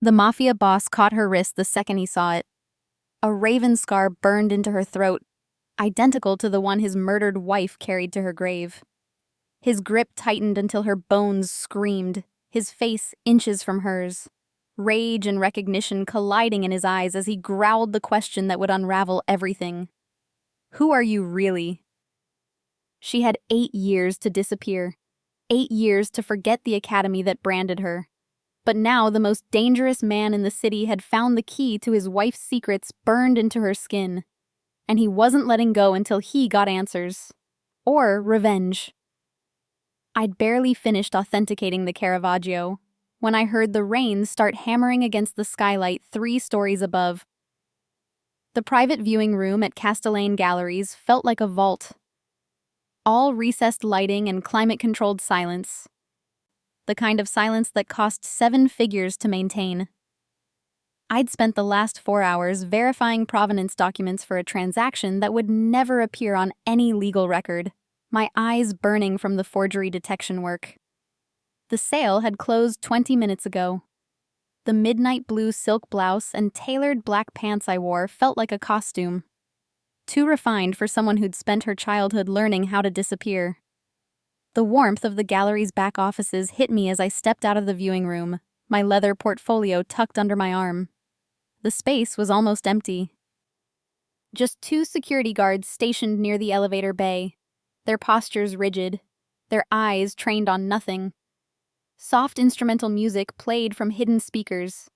The Mafia boss caught her wrist the second he saw it. A raven scar burned into her throat, identical to the one his murdered wife carried to her grave. His grip tightened until her bones screamed, his face inches from hers. Rage and recognition colliding in his eyes as he growled the question that would unravel everything. Who are you really? She had 8 years to disappear. 8 years to forget the academy that branded her. But now the most dangerous man in the city had found the key to his wife's secrets burned into her skin. And he wasn't letting go until he got answers. Or revenge. I'd barely finished authenticating the Caravaggio when I heard the rain start hammering against the skylight 3 stories above. The private viewing room at Castellane Galleries felt like a vault. All recessed lighting and climate-controlled silence. The kind of silence that cost 7 figures to maintain. I'd spent the last 4 hours verifying provenance documents for a transaction that would never appear on any legal record, my eyes burning from the forgery detection work. The sale had closed 20 minutes ago. The midnight blue silk blouse and tailored black pants I wore felt like a costume. Too refined for someone who'd spent her childhood learning how to disappear. The warmth of the gallery's back offices hit me as I stepped out of the viewing room, my leather portfolio tucked under my arm. The space was almost empty. Just 2 security guards stationed near the elevator bay, their postures rigid, their eyes trained on nothing. Soft instrumental music played from hidden speakers,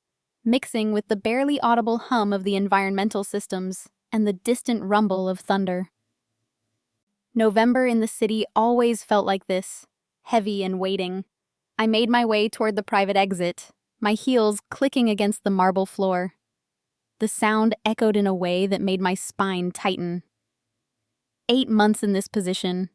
mixing with the barely audible hum of the environmental systems and the distant rumble of thunder. November in the city always felt like this, heavy and waiting. I made my way toward the private exit, my heels clicking against the marble floor. The sound echoed in a way that made my spine tighten. 8 months in this position,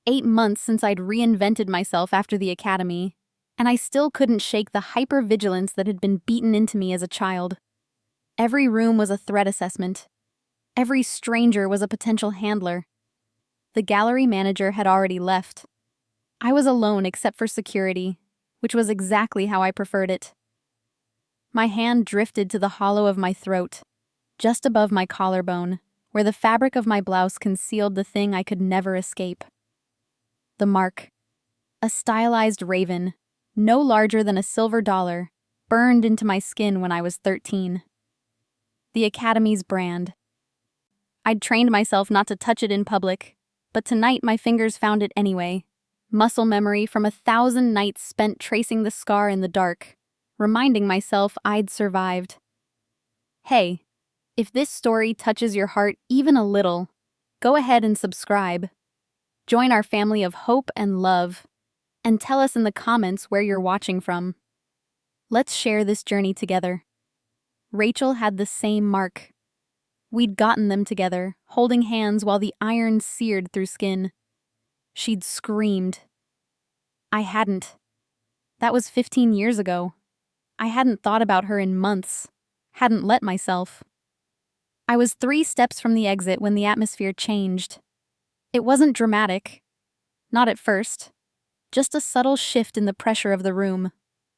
8 months since I'd reinvented myself after the academy, and I still couldn't shake the hypervigilance that had been beaten into me as a child. Every room was a threat assessment. Every stranger was a potential handler. The gallery manager had already left. I was alone except for security, which was exactly how I preferred it. My hand drifted to the hollow of my throat, just above my collarbone, where the fabric of my blouse concealed the thing I could never escape. The mark. A stylized raven, no larger than a silver dollar, burned into my skin when I was 13. The Academy's brand. I'd trained myself not to touch it in public, but tonight my fingers found it anyway. Muscle memory from 1,000 nights spent tracing the scar in the dark, reminding myself I'd survived. Hey, if this story touches your heart even a little, go ahead and subscribe. Join our family of hope and love, and tell us in the comments where you're watching from. Let's share this journey together. Rachel had the same mark. We'd gotten them together, holding hands while the iron seared through skin. She'd screamed. I hadn't. That was 15 years ago. I hadn't thought about her in months, hadn't let myself. I was 3 steps from the exit when the atmosphere changed. It wasn't dramatic. Not at first. Just a subtle shift in the pressure of the room,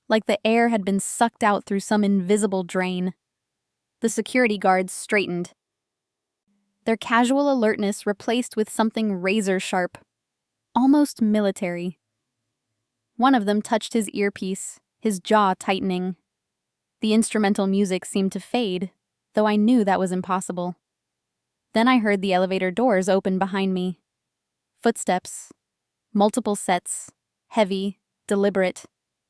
like the air had been sucked out through some invisible drain. The security guards straightened. Their casual alertness replaced with something razor-sharp, almost military. One of them touched his earpiece, his jaw tightening. The instrumental music seemed to fade, though I knew that was impossible. Then I heard the elevator doors open behind me. Footsteps. Multiple sets. Heavy, deliberate,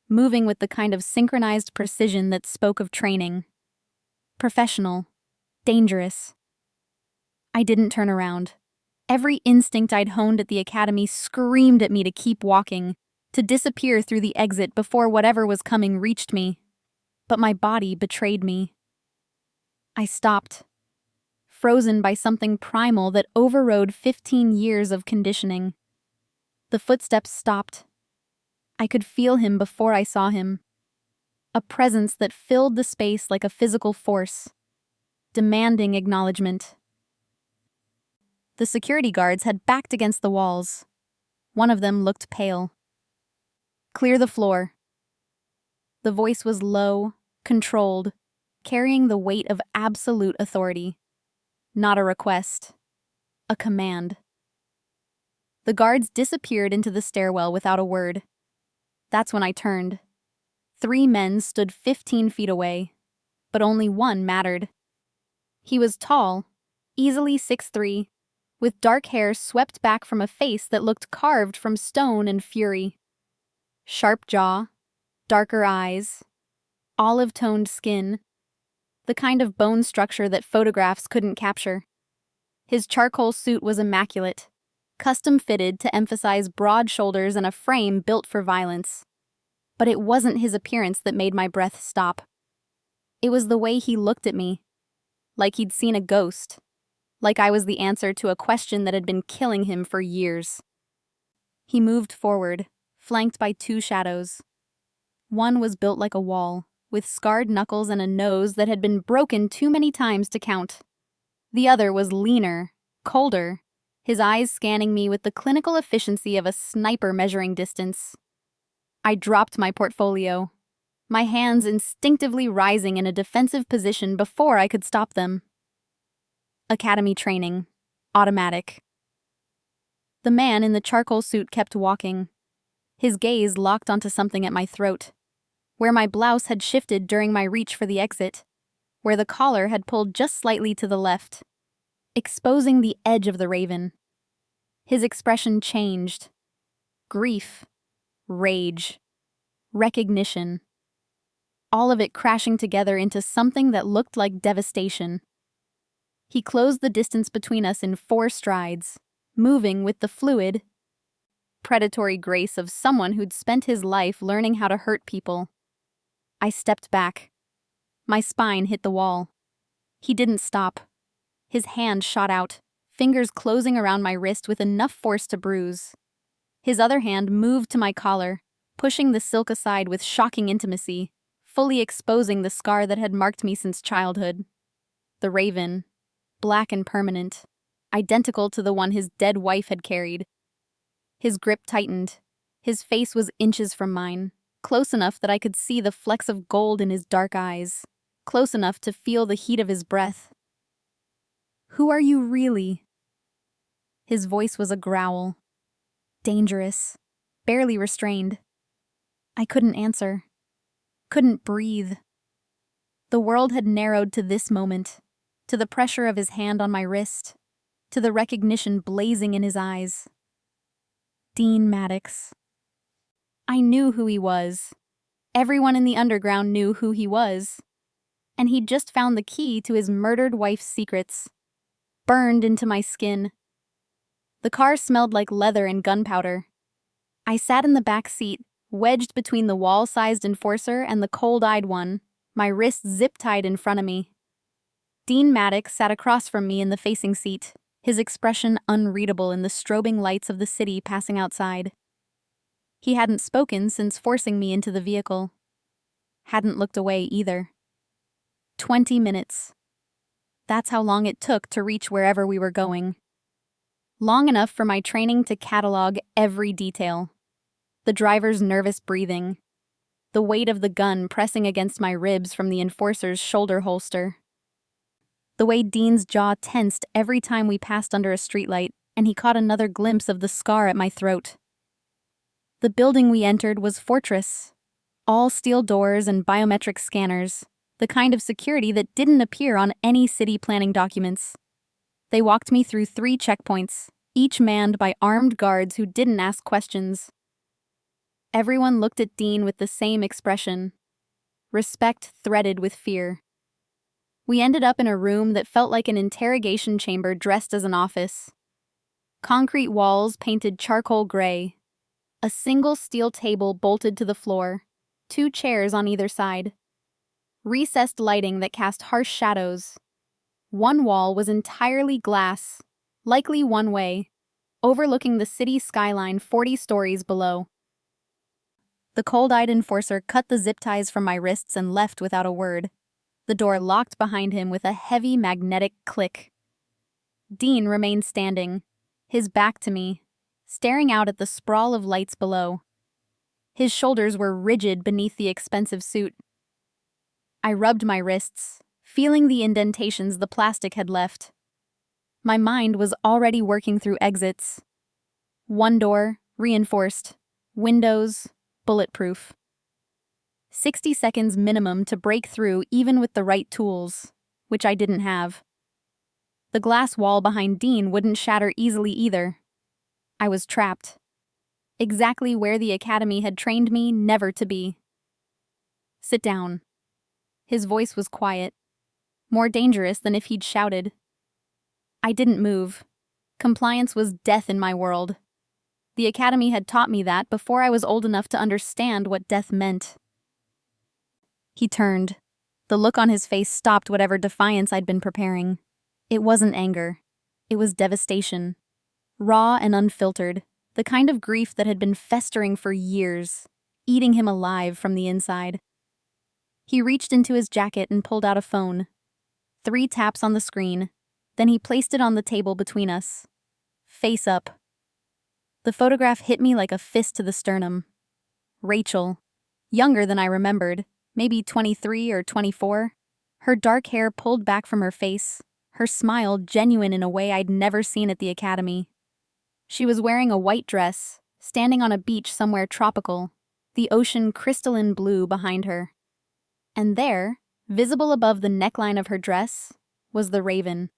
moving with the kind of synchronized precision that spoke of training. Professional. Dangerous. I didn't turn around. Every instinct I'd honed at the academy screamed at me to keep walking, to disappear through the exit before whatever was coming reached me. But my body betrayed me. I stopped, frozen by something primal that overrode 15 years of conditioning. The footsteps stopped. I could feel him before I saw him. A presence that filled the space like a physical force, demanding acknowledgement. The security guards had backed against the walls. One of them looked pale. Clear the floor. The voice was low, controlled, carrying the weight of absolute authority. Not a request, a command. The guards disappeared into the stairwell without a word. That's when I turned. 3 men stood 15 feet away, but only one mattered. He was tall, easily 6'3", with dark hair swept back from a face that looked carved from stone and fury. Sharp jaw, darker eyes, olive-toned skin, the kind of bone structure that photographs couldn't capture. His charcoal suit was immaculate, custom-fitted to emphasize broad shoulders and a frame built for violence. But it wasn't his appearance that made my breath stop. It was the way he looked at me, like he'd seen a ghost, like I was the answer to a question that had been killing him for years. He moved forward, flanked by 2 shadows. One was built like a wall, with scarred knuckles and a nose that had been broken too many times to count. The other was leaner, colder, his eyes scanning me with the clinical efficiency of a sniper measuring distance. I dropped my portfolio, my hands instinctively rising in a defensive position before I could stop them. Academy training. Automatic. The man in the charcoal suit kept walking, his gaze locked onto something at my throat, where my blouse had shifted during my reach for the exit, where the collar had pulled just slightly to the left, exposing the edge of the raven. His expression changed. Grief, rage, recognition. All of it crashing together into something that looked like devastation. He closed the distance between us in 4 strides, moving with the fluid, predatory grace of someone who'd spent his life learning how to hurt people. I stepped back. My spine hit the wall. He didn't stop. His hand shot out, fingers closing around my wrist with enough force to bruise. His other hand moved to my collar, pushing the silk aside with shocking intimacy, fully exposing the scar that had marked me since childhood. The raven, black and permanent, identical to the one his dead wife had carried. His grip tightened. His face was inches from mine, close enough that I could see the flecks of gold in his dark eyes, close enough to feel the heat of his breath. "Who are you really?" His voice was a growl. Dangerous, barely restrained. I couldn't answer. Couldn't breathe. The world had narrowed to this moment, to the pressure of his hand on my wrist, to the recognition blazing in his eyes. Dean Maddox. I knew who he was. Everyone in the underground knew who he was. And he'd just found the key to his murdered wife's secrets. Burned into my skin. The car smelled like leather and gunpowder. I sat in the back seat, wedged between the wall-sized enforcer and the cold-eyed one, my wrists zip-tied in front of me. Dean Maddox sat across from me in the facing seat, his expression unreadable in the strobing lights of the city passing outside. He hadn't spoken since forcing me into the vehicle. Hadn't looked away either. 20 minutes. That's how long it took to reach wherever we were going. Long enough for my training to catalog every detail. The driver's nervous breathing. The weight of the gun pressing against my ribs from the enforcer's shoulder holster. The way Dean's jaw tensed every time we passed under a streetlight and he caught another glimpse of the scar at my throat. The building we entered was Fortress. All steel doors and biometric scanners, the kind of security that didn't appear on any city planning documents. They walked me through 3 checkpoints, each manned by armed guards who didn't ask questions. Everyone looked at Dean with the same expression. Respect threaded with fear. We ended up in a room that felt like an interrogation chamber dressed as an office. Concrete walls painted charcoal gray. A single steel table bolted to the floor. 2 chairs on either side. Recessed lighting that cast harsh shadows. One wall was entirely glass, likely one way, overlooking the city skyline 40 stories below. The cold-eyed enforcer cut the zip ties from my wrists and left without a word. The door locked behind him with a heavy magnetic click. Dean remained standing, his back to me, staring out at the sprawl of lights below. His shoulders were rigid beneath the expensive suit. I rubbed my wrists, feeling the indentations the plastic had left. My mind was already working through exits. One door, reinforced. Windows, bulletproof. 60 seconds minimum to break through even with the right tools, which I didn't have. The glass wall behind Dean wouldn't shatter easily either. I was trapped. Exactly where the academy had trained me never to be. Sit down. His voice was quiet, more dangerous than if he'd shouted. I didn't move. Compliance was death in my world. The academy had taught me that before I was old enough to understand what death meant. He turned. The look on his face stopped whatever defiance I'd been preparing. It wasn't anger. It was devastation. Raw and unfiltered, the kind of grief that had been festering for years, eating him alive from the inside. He reached into his jacket and pulled out a phone. 3 taps on the screen, then he placed it on the table between us. Face up. The photograph hit me like a fist to the sternum. Rachel, younger than I remembered, maybe 23 or 24, her dark hair pulled back from her face, her smile genuine in a way I'd never seen at the academy. She was wearing a white dress, standing on a beach somewhere tropical, the ocean crystalline blue behind her. And there, visible above the neckline of her dress, was the raven.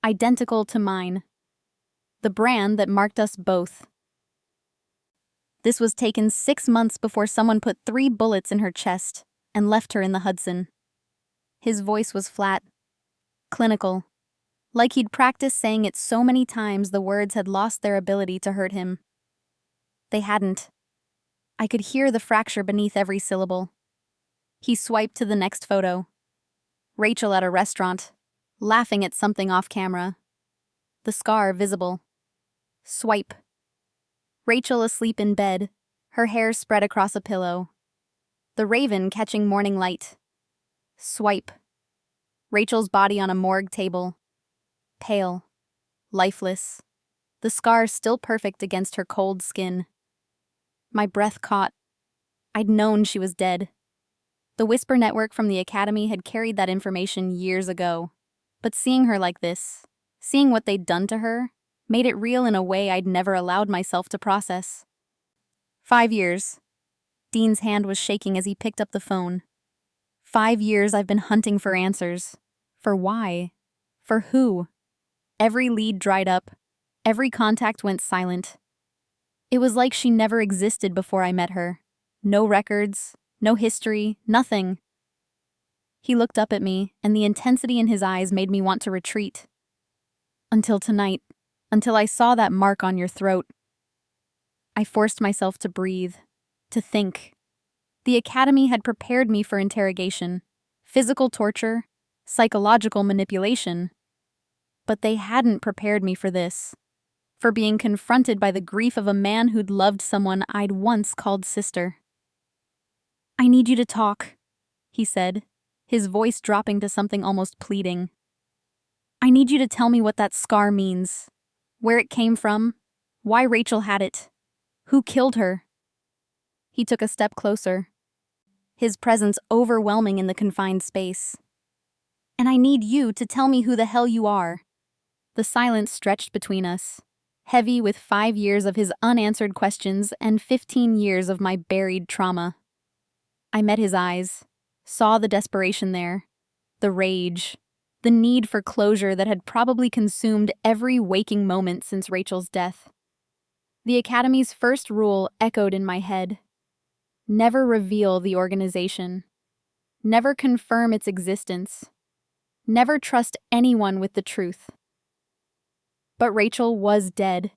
Identical to mine. The brand that marked us both. This was taken 6 months before someone put 3 bullets in her chest and left her in the Hudson. His voice was flat, clinical, like he'd practiced saying it so many times the words had lost their ability to hurt him. They hadn't. I could hear the fracture beneath every syllable. He swiped to the next photo. Rachel at a restaurant, laughing at something off camera. The scar visible. Swipe. Rachel asleep in bed, her hair spread across a pillow. The raven catching morning light. Swipe. Rachel's body on a morgue table. Pale. Lifeless. The scar still perfect against her cold skin. My breath caught. I'd known she was dead. The Whisper Network from the academy had carried that information years ago. But seeing her like this, seeing what they'd done to her, made it real in a way I'd never allowed myself to process. 5 years. Dean's hand was shaking as he picked up the phone. 5 years I've been hunting for answers. For why? For who? Every lead dried up. Every contact went silent. It was like she never existed before I met her. No records, no history, nothing. He looked up at me, and the intensity in his eyes made me want to retreat. Until tonight, until I saw that mark on your throat. I forced myself to breathe, to think. The academy had prepared me for interrogation, physical torture, psychological manipulation. But they hadn't prepared me for this, for being confronted by the grief of a man who'd loved someone I'd once called sister. I need you to talk, he said, his voice dropping to something almost pleading. I need you to tell me what that scar means, where it came from, why Rachel had it, who killed her. He took a step closer, his presence overwhelming in the confined space. And I need you to tell me who the hell you are. The silence stretched between us, heavy with 5 years of his unanswered questions and 15 years of my buried trauma. I met his eyes, saw the desperation there, the rage, the need for closure that had probably consumed every waking moment since Rachel's death. The academy's first rule echoed in my head. Never reveal the organization. Never confirm its existence. Never trust anyone with the truth. But Rachel was dead.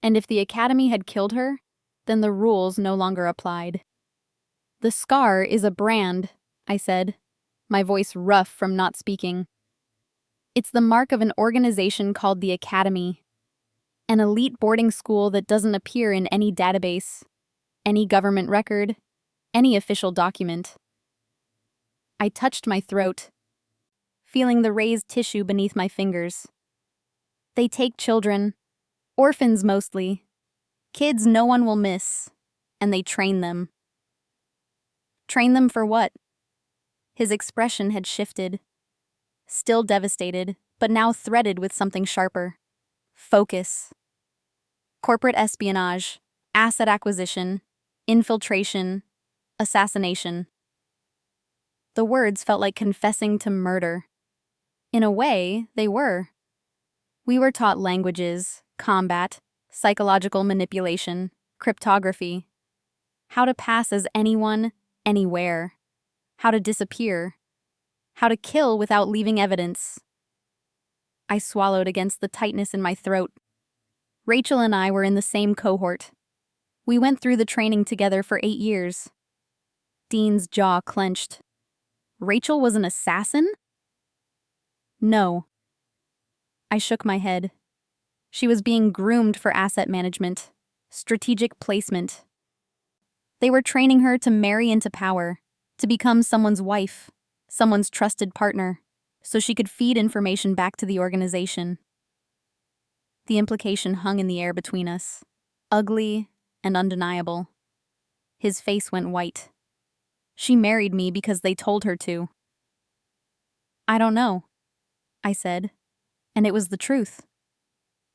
And if the academy had killed her, then the rules no longer applied. The scar is a brand, I said, my voice rough from not speaking. It's the mark of an organization called the Academy, an elite boarding school that doesn't appear in any database, any government record, any official document. I touched my throat, feeling the raised tissue beneath my fingers. They take children, orphans mostly, kids no one will miss, and they train them. Train them for what? His expression had shifted. Still devastated, but now threaded with something sharper. Focus. Corporate espionage, asset acquisition, infiltration, assassination. The words felt like confessing to murder. In a way, they were. We were taught languages, combat, psychological manipulation, cryptography. How to pass as anyone, anywhere. How to disappear. How to kill without leaving evidence. I swallowed against the tightness in my throat. Rachel and I were in the same cohort. We went through the training together for 8 years. Dean's jaw clenched. Rachel was an assassin? No. I shook my head. She was being groomed for asset management, strategic placement. They were training her to marry into power, to become someone's wife, someone's trusted partner, so she could feed information back to the organization. The implication hung in the air between us, ugly and undeniable. His face went white. She married me because they told her to. I don't know, I said, and it was the truth.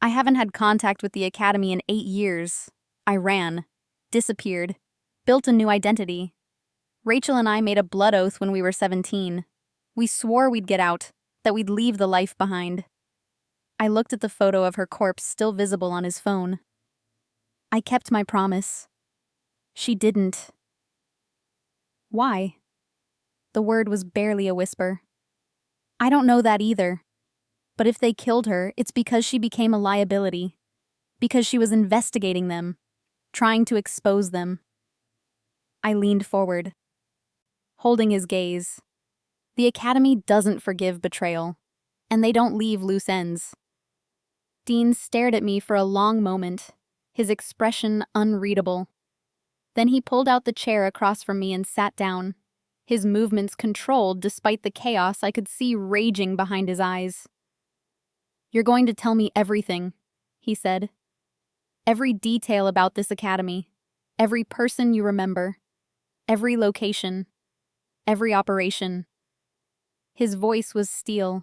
I haven't had contact with the academy in 8 years. I ran, disappeared, built a new identity. Rachel and I made a blood oath when we were 17. We swore we'd get out, that we'd leave the life behind. I looked at the photo of her corpse still visible on his phone. I kept my promise. She didn't. Why? The word was barely a whisper. I don't know that either. But if they killed her, it's because she became a liability. Because she was investigating them, trying to expose them. I leaned forward, holding his gaze. The academy doesn't forgive betrayal, and they don't leave loose ends. Dean stared at me for a long moment, his expression unreadable. Then he pulled out the chair across from me and sat down, his movements controlled despite the chaos I could see raging behind his eyes. You're going to tell me everything, he said. Every detail about this academy, every person you remember, every location, every operation. His voice was steel.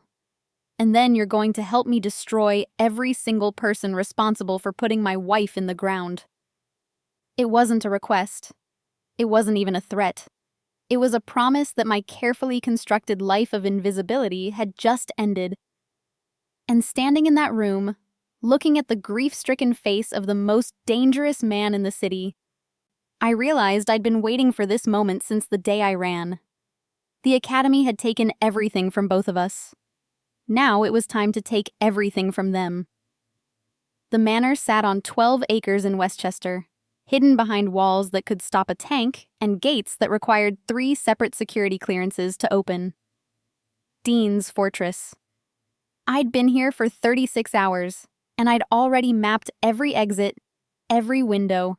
And then you're going to help me destroy every single person responsible for putting my wife in the ground. It wasn't a request. It wasn't even a threat. It was a promise that my carefully constructed life of invisibility had just ended. And standing in that room, looking at the grief-stricken face of the most dangerous man in the city, I realized I'd been waiting for this moment since the day I ran. The academy had taken everything from both of us. Now it was time to take everything from them. The manor sat on 12 acres in Westchester, hidden behind walls that could stop a tank and gates that required 3 separate security clearances to open. Dean's fortress. I'd been here for 36 hours, and I'd already mapped every exit, every window,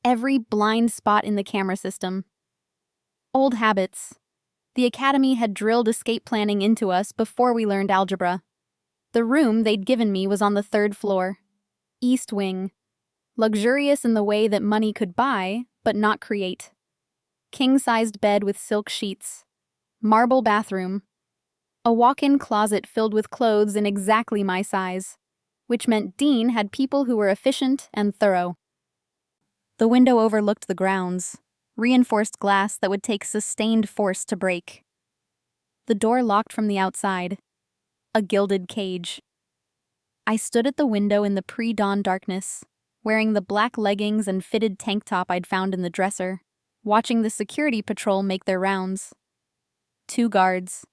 every blind spot in the camera system. Old habits. The academy had drilled escape planning into us before we learned algebra. The room they'd given me was on the 3rd floor, East Wing, luxurious in the way that money could buy, but not create. King-sized bed with silk sheets, marble bathroom, a walk-in closet filled with clothes in exactly my size, which meant Dean had people who were efficient and thorough. The window overlooked the grounds, reinforced glass that would take sustained force to break. The door locked from the outside, a gilded cage. I stood at the window in the pre-dawn darkness, wearing the black leggings and fitted tank top I'd found in the dresser, watching the security patrol make their rounds. 2 guards,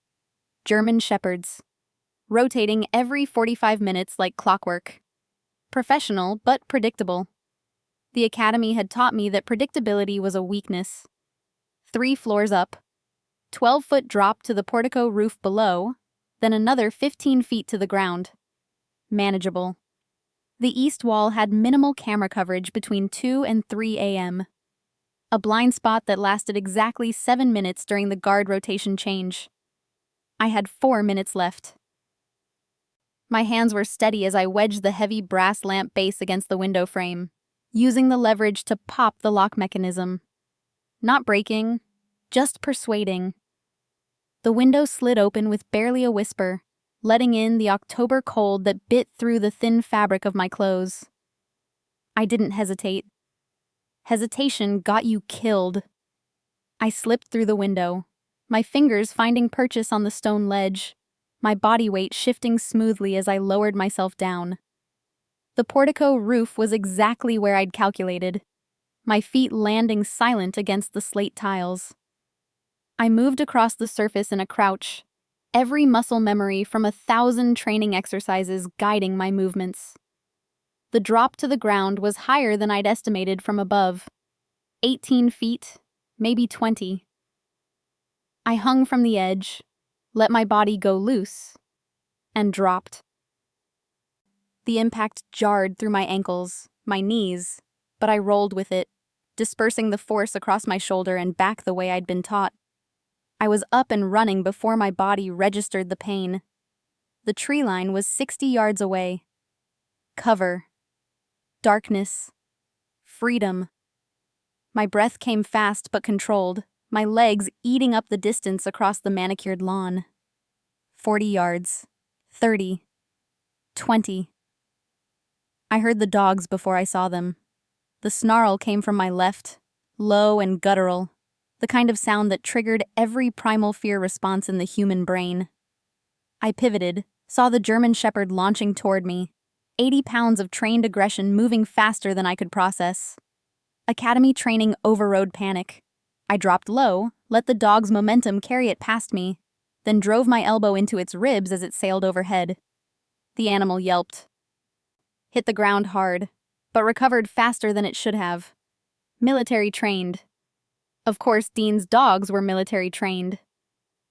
German shepherds, rotating every 45 minutes like clockwork. Professional, but predictable. The academy had taught me that predictability was a weakness. 3 floors up, 12-foot drop to the portico roof below, then another 15 feet to the ground. Manageable. The east wall had minimal camera coverage between 2 and 3 a.m. A blind spot that lasted exactly 7 minutes during the guard rotation change. I had 4 minutes left. My hands were steady as I wedged the heavy brass lamp base against the window frame, using the leverage to pop the lock mechanism. Not breaking, just persuading. The window slid open with barely a whisper, letting in the October cold that bit through the thin fabric of my clothes. I didn't hesitate. Hesitation got you killed. I slipped through the window, my fingers finding purchase on the stone ledge, my body weight shifting smoothly as I lowered myself down. The portico roof was exactly where I'd calculated, my feet landing silent against the slate tiles. I moved across the surface in a crouch, every muscle memory from 1,000 training exercises guiding my movements. The drop to the ground was higher than I'd estimated from above. 18 feet, maybe 20. I hung from the edge, let my body go loose, and dropped. The impact jarred through my ankles, my knees, but I rolled with it, dispersing the force across my shoulder and back the way I'd been taught. I was up and running before my body registered the pain. The tree line was 60 yards away. Cover. Darkness. Freedom. My breath came fast but controlled, my legs eating up the distance across the manicured lawn. 40 yards. 30. 20. I heard the dogs before I saw them. The snarl came from my left, low and guttural, the kind of sound that triggered every primal fear response in the human brain. I pivoted, saw the German Shepherd launching toward me, 80 pounds of trained aggression moving faster than I could process. Academy training overrode panic. I dropped low, let the dog's momentum carry it past me, then drove my elbow into its ribs as it sailed overhead. The animal yelped. Hit the ground hard, but recovered faster than it should have. Military trained. Of course, Dean's dogs were military trained.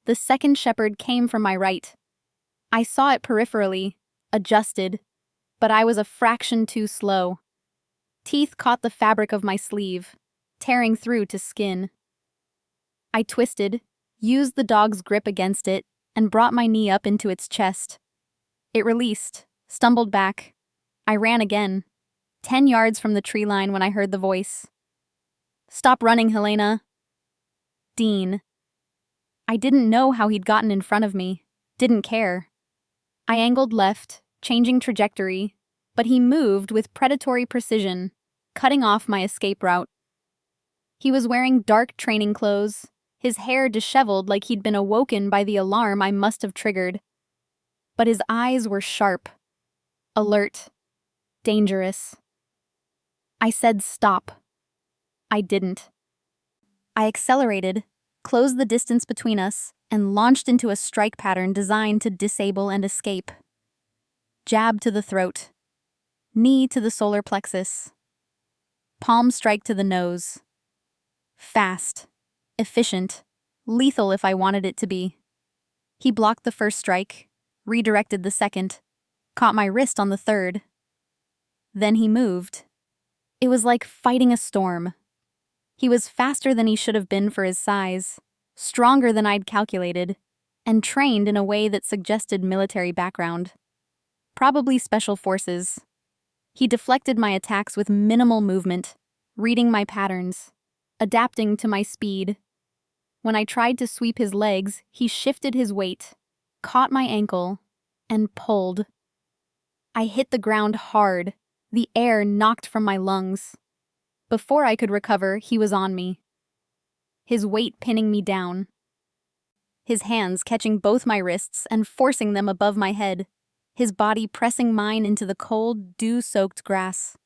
The second shepherd came from my right. I saw it peripherally, adjusted, but I was a fraction too slow. Teeth caught the fabric of my sleeve, tearing through to skin. I twisted, used the dog's grip against it, and brought my knee up into its chest. It released, stumbled back. I ran again, 10 yards from the tree line when I heard the voice. "Stop running, Helena." Dean. I didn't know how he'd gotten in front of me, didn't care. I angled left, changing trajectory, but he moved with predatory precision, cutting off my escape route. He was wearing dark training clothes, his hair disheveled like he'd been awoken by the alarm I must have triggered. But his eyes were sharp, alert, dangerous. I said stop. I didn't. I accelerated, closed the distance between us, and launched into a strike pattern designed to disable and escape. Jab to the throat. Knee to the solar plexus. Palm strike to the nose. Fast. Efficient. Lethal if I wanted it to be. He blocked the first strike, redirected the second, caught my wrist on the third. Then he moved. It was like fighting a storm. He was faster than he should have been for his size, stronger than I'd calculated, and trained in a way that suggested military background. Probably special forces. He deflected my attacks with minimal movement, reading my patterns, adapting to my speed. When I tried to sweep his legs, he shifted his weight, caught my ankle, and pulled. I hit the ground hard, the air knocked from my lungs. Before I could recover, he was on me. His weight pinning me down. His hands catching both my wrists and forcing them above my head. His body pressing mine into the cold, dew-soaked grass.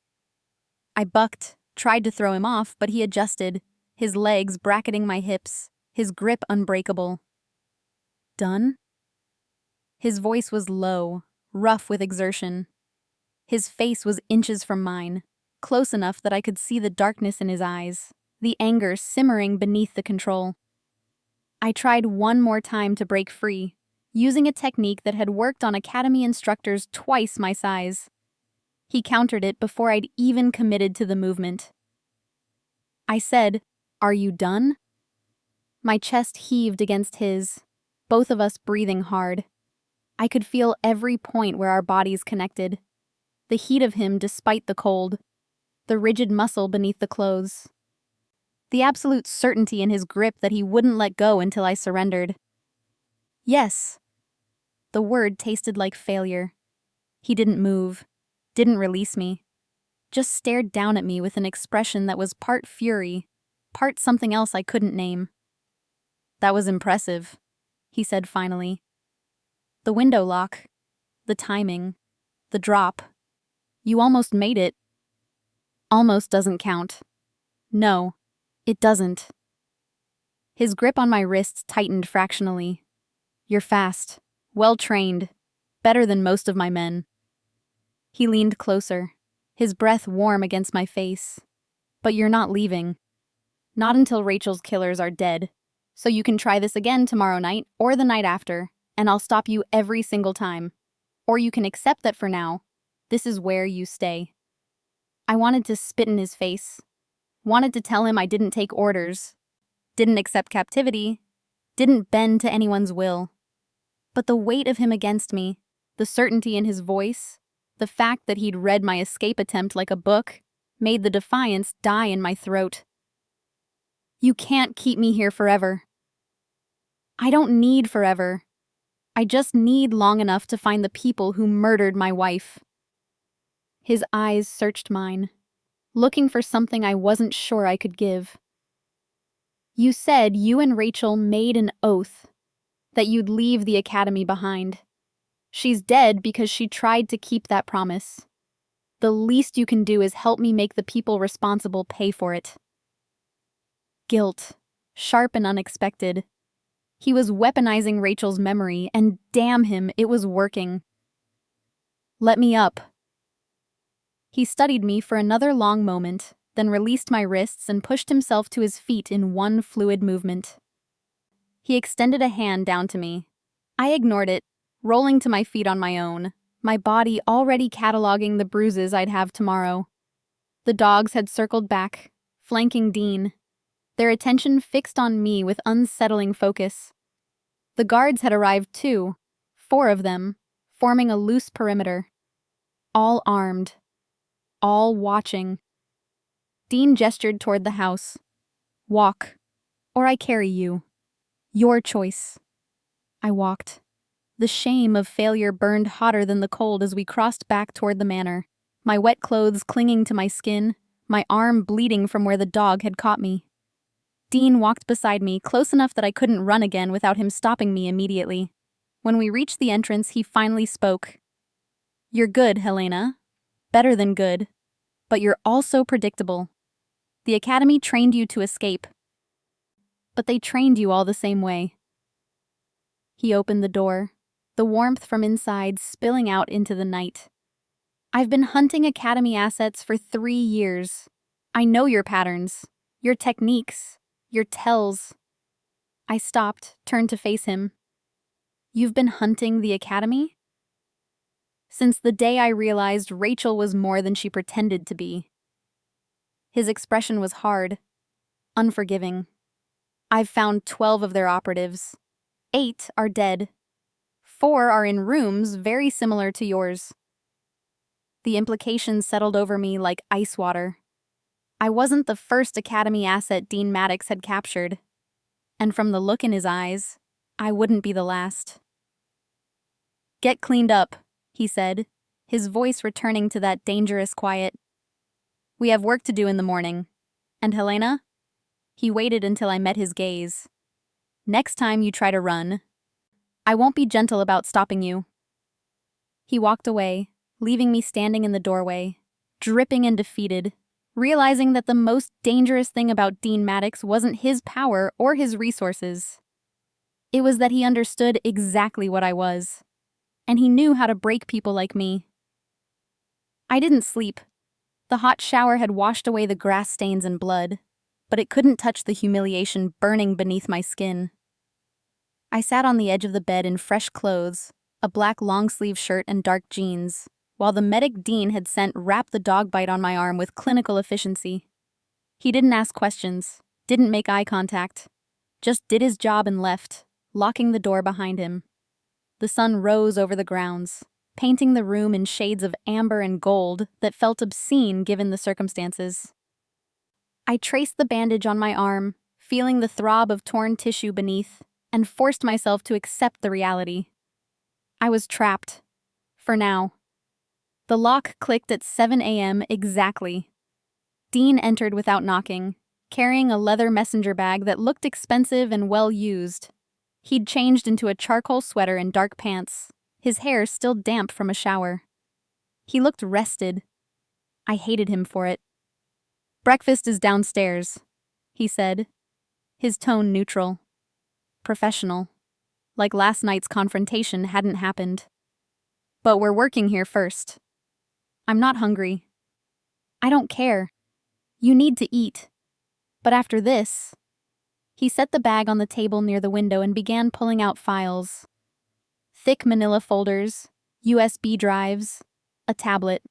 I bucked, tried to throw him off, but he adjusted, his legs bracketing my hips, his grip unbreakable. Done? His voice was low, rough with exertion. His face was inches from mine, close enough that I could see the darkness in his eyes, the anger simmering beneath the control. I tried one more time to break free, using a technique that had worked on academy instructors twice my size. He countered it before I'd even committed to the movement. I said, "Are you done?" My chest heaved against his, both of us breathing hard. I could feel every point where our bodies connected. The heat of him despite the cold. The rigid muscle beneath the clothes. The absolute certainty in his grip that he wouldn't let go until I surrendered. Yes. The word tasted like failure. He didn't move, didn't release me, just stared down at me with an expression that was part fury, part something else I couldn't name. That was impressive, he said finally. The window lock, the timing, the drop. You almost made it. Almost doesn't count. No, it doesn't. His grip on my wrists tightened fractionally. You're fast, well-trained, better than most of my men. He leaned closer, his breath warm against my face. But you're not leaving. Not until Rachel's killers are dead. So you can try this again tomorrow night or the night after, and I'll stop you every single time. Or you can accept that for now, this is where you stay. I wanted to spit in his face. Wanted to tell him I didn't take orders, didn't accept captivity, didn't bend to anyone's will. But the weight of him against me, the certainty in his voice, the fact that he'd read my escape attempt like a book, made the defiance die in my throat. You can't keep me here forever. I don't need forever. I just need long enough to find the people who murdered my wife. His eyes searched mine, looking for something I wasn't sure I could give. You said you and Rachel made an oath that you'd leave the academy behind. She's dead because she tried to keep that promise. The least you can do is help me make the people responsible pay for it. Guilt, sharp and unexpected. He was weaponizing Rachel's memory, and damn him, it was working. Let me up. He studied me for another long moment, then released my wrists and pushed himself to his feet in one fluid movement. He extended a hand down to me. I ignored it, rolling to my feet on my own, my body already cataloging the bruises I'd have tomorrow. The dogs had circled back, flanking Dean, their attention fixed on me with unsettling focus. The guards had arrived too, 4 of them, forming a loose perimeter. All armed, all watching. Dean gestured toward the house. Walk, or I carry you. Your choice. I walked. The shame of failure burned hotter than the cold as we crossed back toward the manor, my wet clothes clinging to my skin, my arm bleeding from where the dog had caught me. Dean walked beside me, close enough that I couldn't run again without him stopping me immediately. When we reached the entrance, he finally spoke. You're good, Helena. Better than good. But you're also predictable. The academy trained you to escape. But they trained you all the same way. He opened the door, the warmth from inside spilling out into the night. I've been hunting academy assets for 3 years. I know your patterns, your techniques, your tells. I stopped, turned to face him. You've been hunting the academy? Since the day I realized Rachel was more than she pretended to be. His expression was hard, unforgiving. I've found 12 of their operatives. 8 are dead. 4 are in rooms very similar to yours. The implications settled over me like ice water. I wasn't the first academy asset Dean Maddox had captured. And from the look in his eyes, I wouldn't be the last. Get cleaned up, he said, his voice returning to that dangerous quiet. We have work to do in the morning. And Helena? He waited until I met his gaze. Next time you try to run, I won't be gentle about stopping you. He walked away, leaving me standing in the doorway, dripping and defeated, realizing that the most dangerous thing about Dean Maddox wasn't his power or his resources. It was that he understood exactly what I was, and he knew how to break people like me. I didn't sleep. The hot shower had washed away the grass stains and blood, but it couldn't touch the humiliation burning beneath my skin. I sat on the edge of the bed in fresh clothes, a black long-sleeve shirt and dark jeans, while the medic Dean had sent wrapped the dog bite on my arm with clinical efficiency. He didn't ask questions, didn't make eye contact, just did his job and left, locking the door behind him. The sun rose over the grounds, painting the room in shades of amber and gold that felt obscene given the circumstances. I traced the bandage on my arm, feeling the throb of torn tissue beneath, and forced myself to accept the reality. I was trapped. For now. The lock clicked at 7 a.m. exactly. Dean entered without knocking, carrying a leather messenger bag that looked expensive and well used. He'd changed into a charcoal sweater and dark pants, his hair still damp from a shower. He looked rested. I hated him for it. "Breakfast is downstairs," he said, his tone neutral. Professional. Like last night's confrontation hadn't happened. "But we're working here first." "I'm not hungry." "I don't care. You need to eat. But after this..." He set the bag on the table near the window and began pulling out files. Thick manila folders, USB drives, a tablet.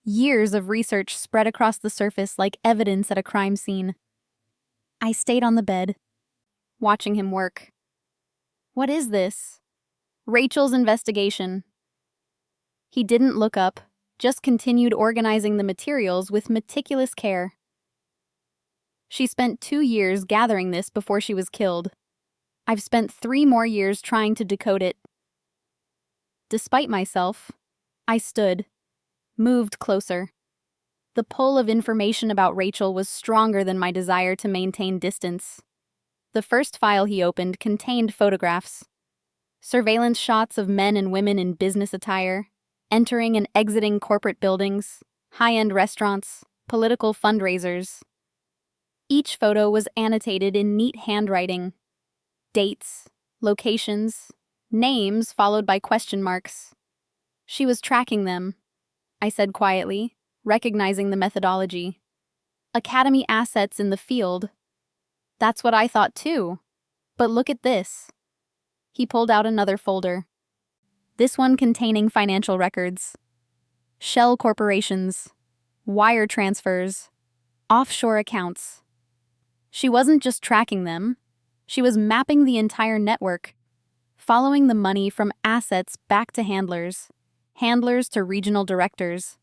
Years of research spread across the surface like evidence at a crime scene. I stayed on the bed, watching him work. "What is this?" "Rachel's investigation." He didn't look up, just continued organizing the materials with meticulous care. "She spent 2 years gathering this before she was killed. I've spent 3 more years trying to decode it." Despite myself, I stood, moved closer. The pull of information about Rachel was stronger than my desire to maintain distance. The first file he opened contained photographs. Surveillance shots of men and women in business attire, entering and exiting corporate buildings, high-end restaurants, political fundraisers. Each photo was annotated in neat handwriting. Dates, locations, names followed by question marks. She was tracking them, I said quietly, recognizing the methodology. Academy assets in the field. That's what I thought too. But look at this. He pulled out another folder. This one containing financial records. Shell corporations. Wire transfers. Offshore accounts. She wasn't just tracking them. She was mapping the entire network, following the money from assets back to handlers, handlers to regional directors,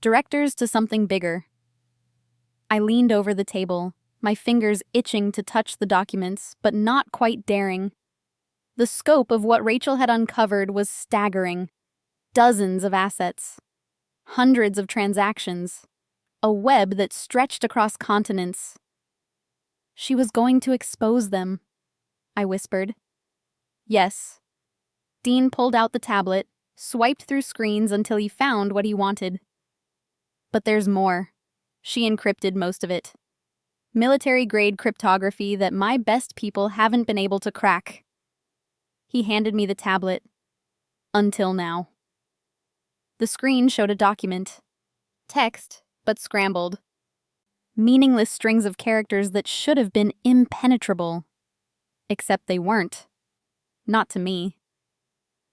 directors to something bigger. I leaned over the table, my fingers itching to touch the documents, but not quite daring. The scope of what Rachel had uncovered was staggering. Dozens of assets, hundreds of transactions, a web that stretched across continents. She was going to expose them, I whispered. Yes. Dean pulled out the tablet, swiped through screens until he found what he wanted. But there's more. She encrypted most of it. Military-grade cryptography that my best people haven't been able to crack. He handed me the tablet. Until now. The screen showed a document. Text, but scrambled. Meaningless strings of characters that should have been impenetrable. Except they weren't. Not to me.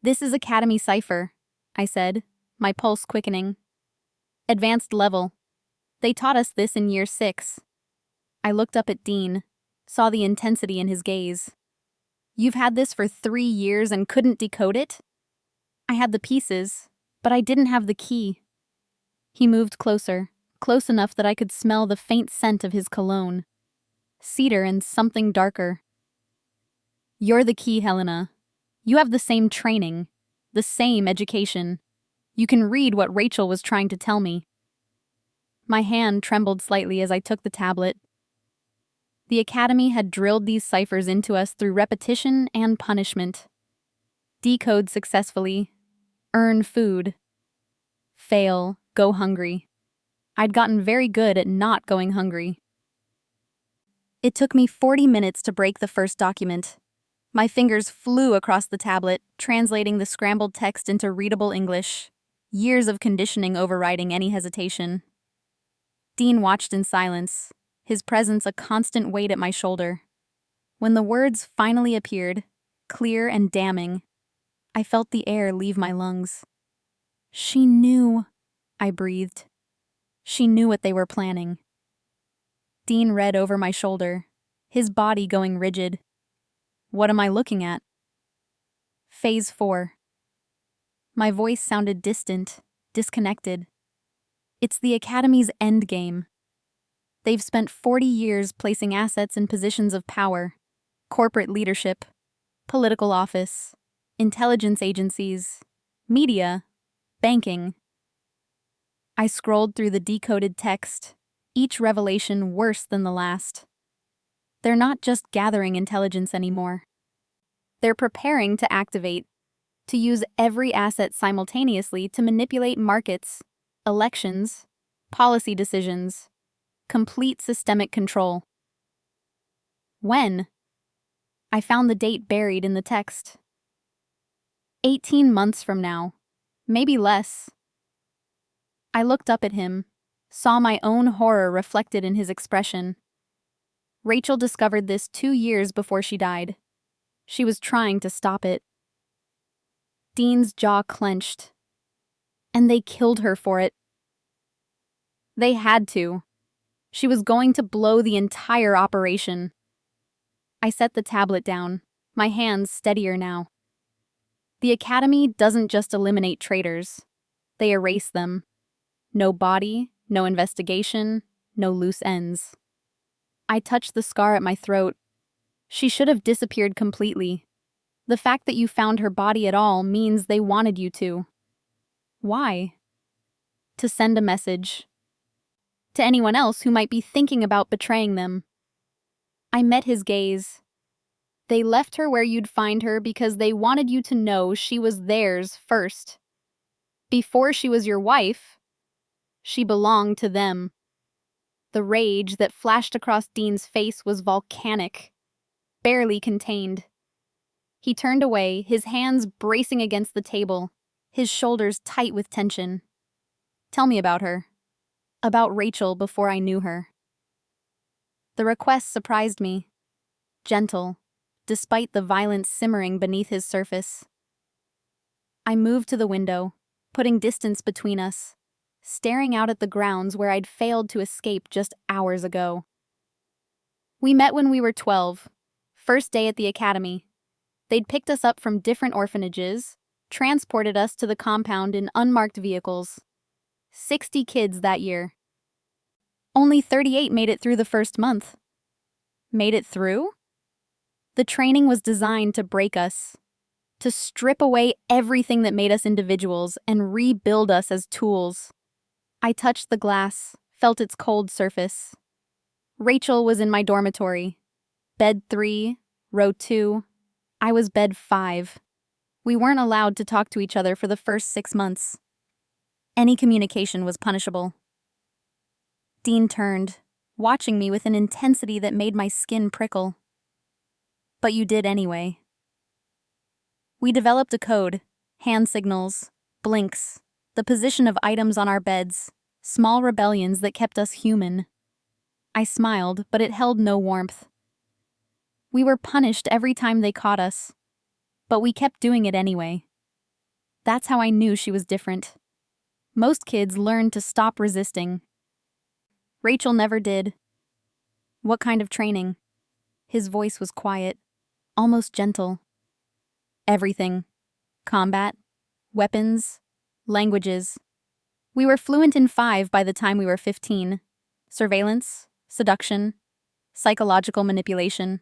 "This is Academy cipher," I said, my pulse quickening. "Advanced level. They taught us this in year 6. I looked up at Dean, saw the intensity in his gaze. "You've had this for 3 years and couldn't decode it?" "I had the pieces, but I didn't have the key." He moved closer, close enough that I could smell the faint scent of his cologne. Cedar and something darker. "You're the key, Helena. You have the same training, the same education. You can read what Rachel was trying to tell me." My hand trembled slightly as I took the tablet. The Academy had drilled these ciphers into us through repetition and punishment. Decode successfully. Earn food. Fail. Go hungry. I'd gotten very good at not going hungry. It took me 40 minutes to break the first document. My fingers flew across the tablet, translating the scrambled text into readable English. Years of conditioning overriding any hesitation. Dean watched in silence, his presence a constant weight at my shoulder. When the words finally appeared, clear and damning, I felt the air leave my lungs. "She knew," I breathed. "She knew what they were planning." Dean read over my shoulder, his body going rigid. "What am I looking at?" Phase 4. My voice sounded distant, disconnected. "It's the Academy's endgame. They've spent 40 years placing assets in positions of power, corporate leadership, political office, intelligence agencies, media, banking. I scrolled through the decoded text, each revelation worse than the last. They're not just gathering intelligence anymore. They're preparing to activate, to use every asset simultaneously to manipulate markets, elections, policy decisions, complete systemic control. When? I found the date buried in the text. 18 months from now, maybe less. I looked up at him, saw my own horror reflected in his expression. Rachel discovered this 2 years before she died. She was trying to stop it. Dean's jaw clenched. And they killed her for it. They had to. She was going to blow the entire operation. I set the tablet down, my hands steadier now. The Academy doesn't just eliminate traitors. They erase them. No body, no investigation, no loose ends. I touched the scar at my throat. She should have disappeared completely. The fact that you found her body at all means they wanted you to. Why? To send a message. To anyone else who might be thinking about betraying them. I met his gaze. They left her where you'd find her because they wanted you to know she was theirs first. Before she was your wife, she belonged to them. The rage that flashed across Dean's face was volcanic, barely contained. He turned away, his hands bracing against the table, his shoulders tight with tension. Tell me about her. About Rachel before I knew her. The request surprised me. Gentle, despite the violence simmering beneath his surface. I moved to the window, putting distance between us, staring out at the grounds where I'd failed to escape just hours ago. We met when we were 12, first day at the academy. They'd picked us up from different orphanages, transported us to the compound in unmarked vehicles. 60 kids that year. Only 38 made it through the first month. Made it through? The training was designed to break us, to strip away everything that made us individuals and rebuild us as tools. I touched the glass, felt its cold surface. Rachel was in my dormitory. Bed 3, row 2. I was bed 5. We weren't allowed to talk to each other for the first 6 months. Any communication was punishable. Dean turned, watching me with an intensity that made my skin prickle. But you did anyway. We developed a code, hand signals, blinks, the position of items on our beds, small rebellions that kept us human. I smiled, but it held no warmth. We were punished every time they caught us, but we kept doing it anyway. That's how I knew she was different. Most kids learned to stop resisting. Rachel never did. What kind of training? His voice was quiet, almost gentle. Everything. Combat, weapons, languages. We were fluent in 5 by the time we were 15. Surveillance, seduction, psychological manipulation,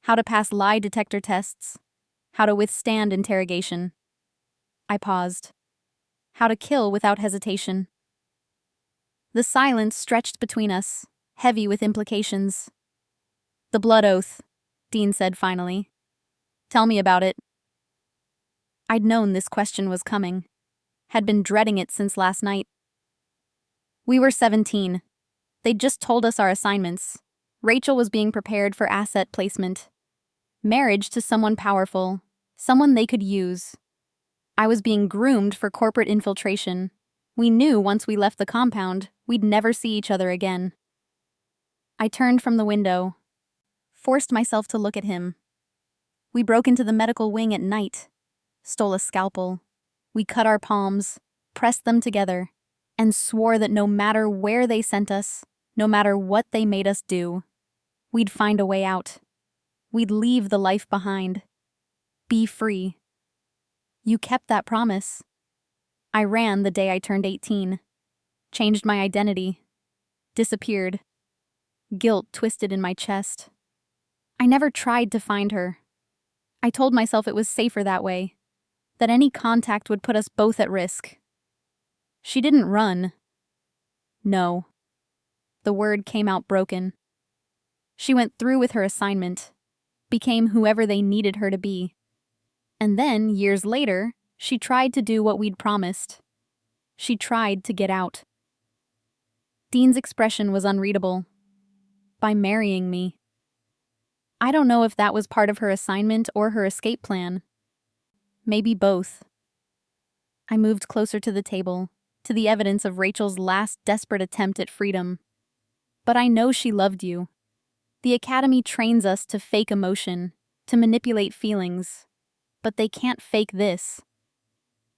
how to pass lie detector tests, how to withstand interrogation. I paused. How to kill without hesitation. The silence stretched between us, heavy with implications. The blood oath, Dean said finally. Tell me about it. I'd known this question was coming, had been dreading it since last night. We were 17. They'd just told us our assignments. Rachel was being prepared for asset placement. Marriage to someone powerful, someone they could use. I was being groomed for corporate infiltration. We knew once we left the compound, we'd never see each other again. I turned from the window, forced myself to look at him. We broke into the medical wing at night, stole a scalpel. We cut our palms, pressed them together, and swore that no matter where they sent us, no matter what they made us do, we'd find a way out. We'd leave the life behind. Be free. You kept that promise. I ran the day I turned 18. Changed my identity. Disappeared. Guilt twisted in my chest. I never tried to find her. I told myself it was safer that way, that any contact would put us both at risk. She didn't run. No. The word came out broken. She went through with her assignment, became whoever they needed her to be. And then, years later, she tried to do what we'd promised. She tried to get out. Dean's expression was unreadable. By marrying me. I don't know if that was part of her assignment or her escape plan. Maybe both. I moved closer to the table, to the evidence of Rachel's last desperate attempt at freedom. But I know she loved you. The Academy trains us to fake emotion, to manipulate feelings. But they can't fake this.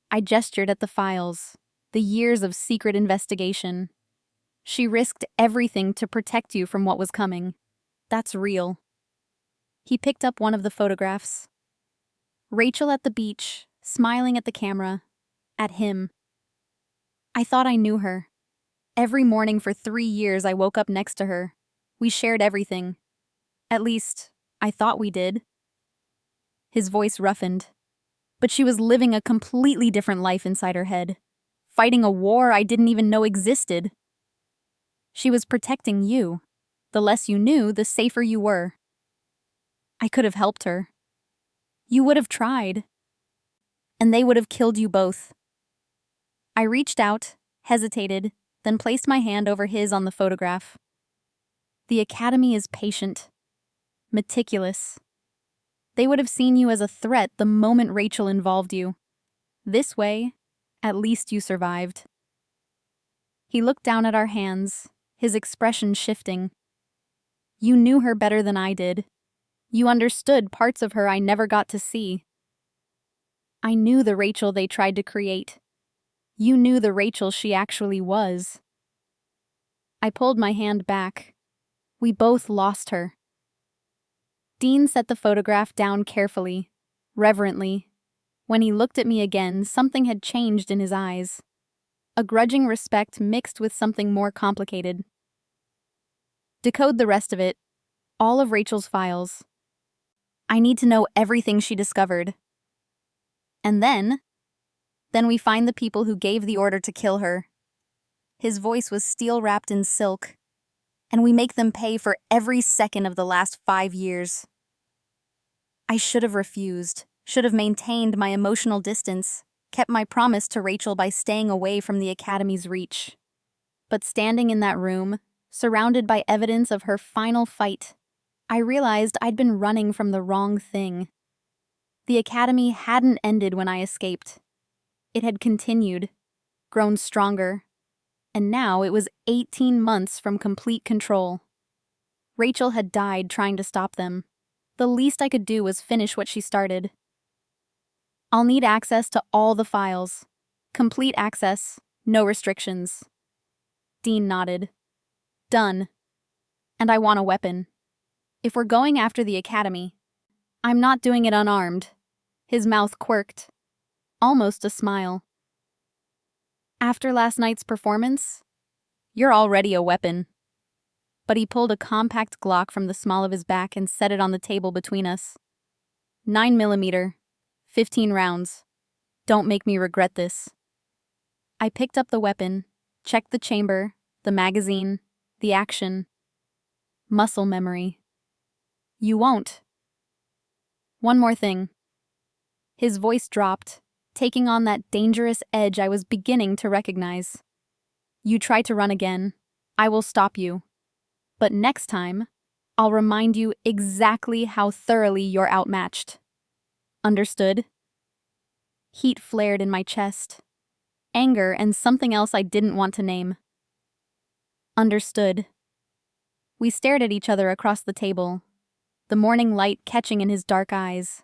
I gestured at the files, the years of secret investigation. She risked everything to protect you from what was coming. That's real. He picked up one of the photographs. Rachel at the beach, smiling at the camera, at him. I thought I knew her. Every morning for 3 years I woke up next to her. We shared everything. At least, I thought we did. His voice roughened. But she was living a completely different life inside her head, fighting a war I didn't even know existed. She was protecting you. The less you knew, the safer you were. I could have helped her. You would have tried. And they would have killed you both. I reached out, hesitated, then placed my hand over his on the photograph. The Academy is patient, meticulous. They would have seen you as a threat the moment Rachel involved you. This way, at least you survived. He looked down at our hands, his expression shifting. You knew her better than I did. You understood parts of her I never got to see. I knew the Rachel they tried to create. You knew the Rachel she actually was. I pulled my hand back. We both lost her. Dean set the photograph down carefully, reverently. When he looked at me again, something had changed in his eyes. A grudging respect mixed with something more complicated. Decode the rest of it, all of Rachel's files. I need to know everything she discovered. And then we find the people who gave the order to kill her. His voice was steel-wrapped in silk. And we make them pay for every second of the last 5 years. I should have refused, should have maintained my emotional distance, kept my promise to Rachel by staying away from the Academy's reach. But standing in that room, surrounded by evidence of her final fight, I realized I'd been running from the wrong thing. The Academy hadn't ended when I escaped. It had continued, grown stronger, and now it was 18 months from complete control. Rachel had died trying to stop them. The least I could do was finish what she started. I'll need access to all the files. Complete access, no restrictions. Dean nodded. Done. And I want a weapon. If we're going after the Academy, I'm not doing it unarmed. His mouth quirked. Almost a smile. After last night's performance, you're already a weapon. But he pulled a compact Glock from the small of his back and set it on the table between us. 9mm, 15 rounds. Don't make me regret this. I picked up the weapon, checked the chamber, the magazine, the action. Muscle memory. You won't. One more thing. His voice dropped, taking on that dangerous edge I was beginning to recognize. You try to run again. I will stop you. But next time, I'll remind you exactly how thoroughly you're outmatched. Understood? Heat flared in my chest. Anger and something else I didn't want to name. Understood. We stared at each other across the table, the morning light catching in his dark eyes,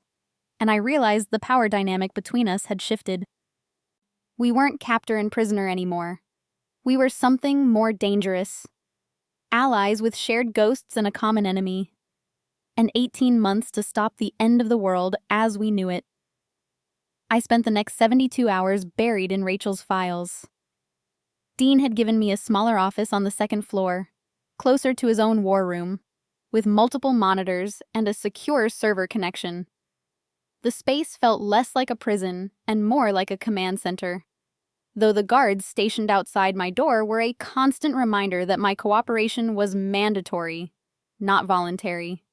and I realized the power dynamic between us had shifted. We weren't captor and prisoner anymore. We were something more dangerous. Allies with shared ghosts and a common enemy. And 18 months to stop the end of the world as we knew it. I spent the next 72 hours buried in Rachel's files. Dean had given me a smaller office on the 2nd floor, closer to his own war room, with multiple monitors and a secure server connection. The space felt less like a prison and more like a command center, though the guards stationed outside my door were a constant reminder that my cooperation was mandatory, not voluntary.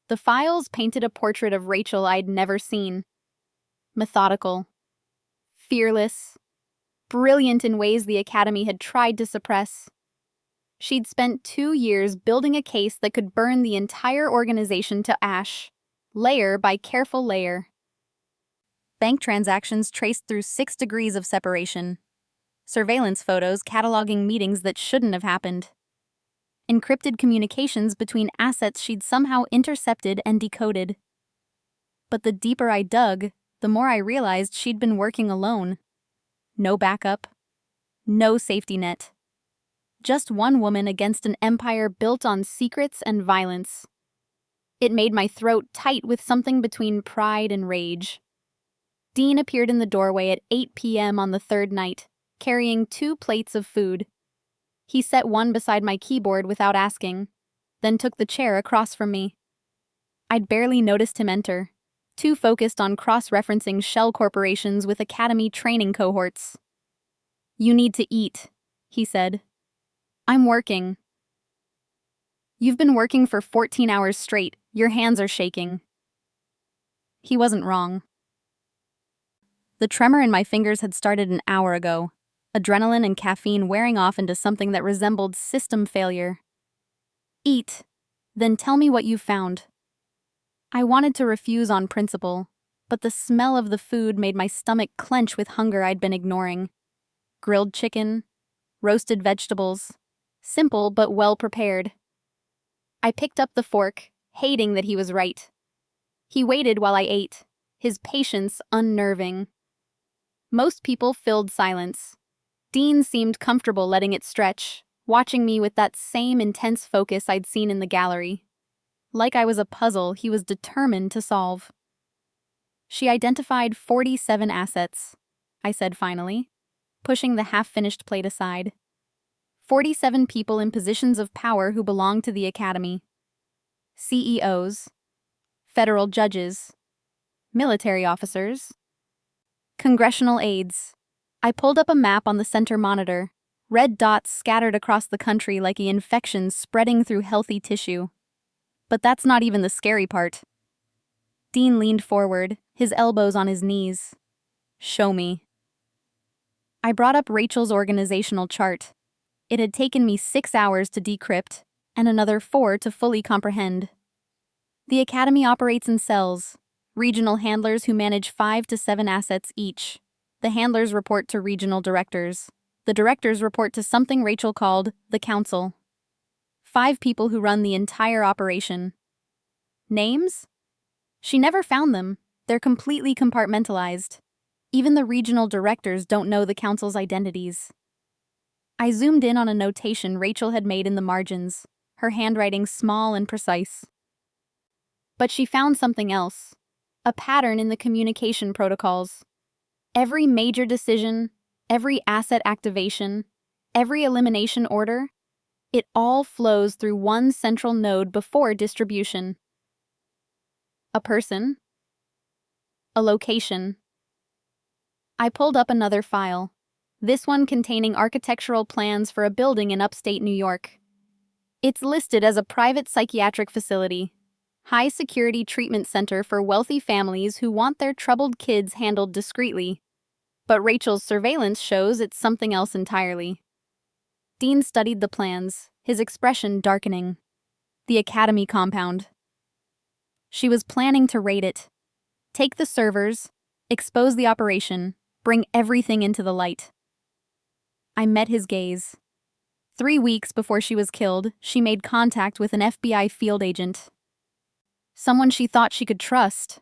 The files painted a portrait of Rachel I'd never seen. Methodical, fearless, brilliant in ways the Academy had tried to suppress. She'd spent 2 years building a case that could burn the entire organization to ash, layer by careful layer. Bank transactions traced through 6 degrees of separation. Surveillance photos cataloging meetings that shouldn't have happened. Encrypted communications between assets she'd somehow intercepted and decoded. But the deeper I dug, the more I realized she'd been working alone. No backup. No safety net. Just one woman against an empire built on secrets and violence. It made my throat tight with something between pride and rage. Dean appeared in the doorway at 8 p.m. on the third night, carrying 2 plates of food. He set one beside my keyboard without asking, then took the chair across from me. I'd barely noticed him enter, too focused on cross-referencing shell corporations with academy training cohorts. "You need to eat," he said. "I'm working." "You've been working for 14 hours straight. Your hands are shaking." He wasn't wrong. The tremor in my fingers had started an hour ago, adrenaline and caffeine wearing off into something that resembled system failure. "Eat, then tell me what you've found." I wanted to refuse on principle, but the smell of the food made my stomach clench with hunger I'd been ignoring. Grilled chicken, roasted vegetables, simple but well prepared. I picked up the fork, hating that he was right. He waited while I ate, his patience unnerving. Most people filled silence. Dean seemed comfortable letting it stretch, watching me with that same intense focus I'd seen in the gallery. Like I was a puzzle he was determined to solve. "She identified 47 assets," I said finally, pushing the half-finished plate aside. 47 people in positions of power who belonged to the Academy. CEOs, federal judges, military officers, congressional aides. I pulled up a map on the center monitor, red dots scattered across the country like an infection spreading through healthy tissue. But that's not even the scary part. Dean leaned forward, his elbows on his knees. "Show me." I brought up Rachel's organizational chart. It had taken me 6 hours to decrypt, and another 4 to fully comprehend. The Academy operates in cells, regional handlers who manage 5 to 7 assets each. The handlers report to regional directors. The directors report to something Rachel called the Council. 5 people who run the entire operation. Names? She never found them. They're completely compartmentalized. Even the regional directors don't know the Council's identities. I zoomed in on a notation Rachel had made in the margins, her handwriting small and precise. But she found something else. A pattern in the communication protocols. Every major decision, every asset activation, every elimination order, it all flows through one central node before distribution. A person. A location. I pulled up another file, this one containing architectural plans for a building in upstate New York. It's listed as a private psychiatric facility, high-security treatment center for wealthy families who want their troubled kids handled discreetly. But Rachel's surveillance shows it's something else entirely. Dean studied the plans, his expression darkening. The Academy compound. She was planning to raid it. Take the servers, expose the operation, bring everything into the light. I met his gaze. 3 weeks before she was killed, she made contact with an FBI field agent. Someone she thought she could trust.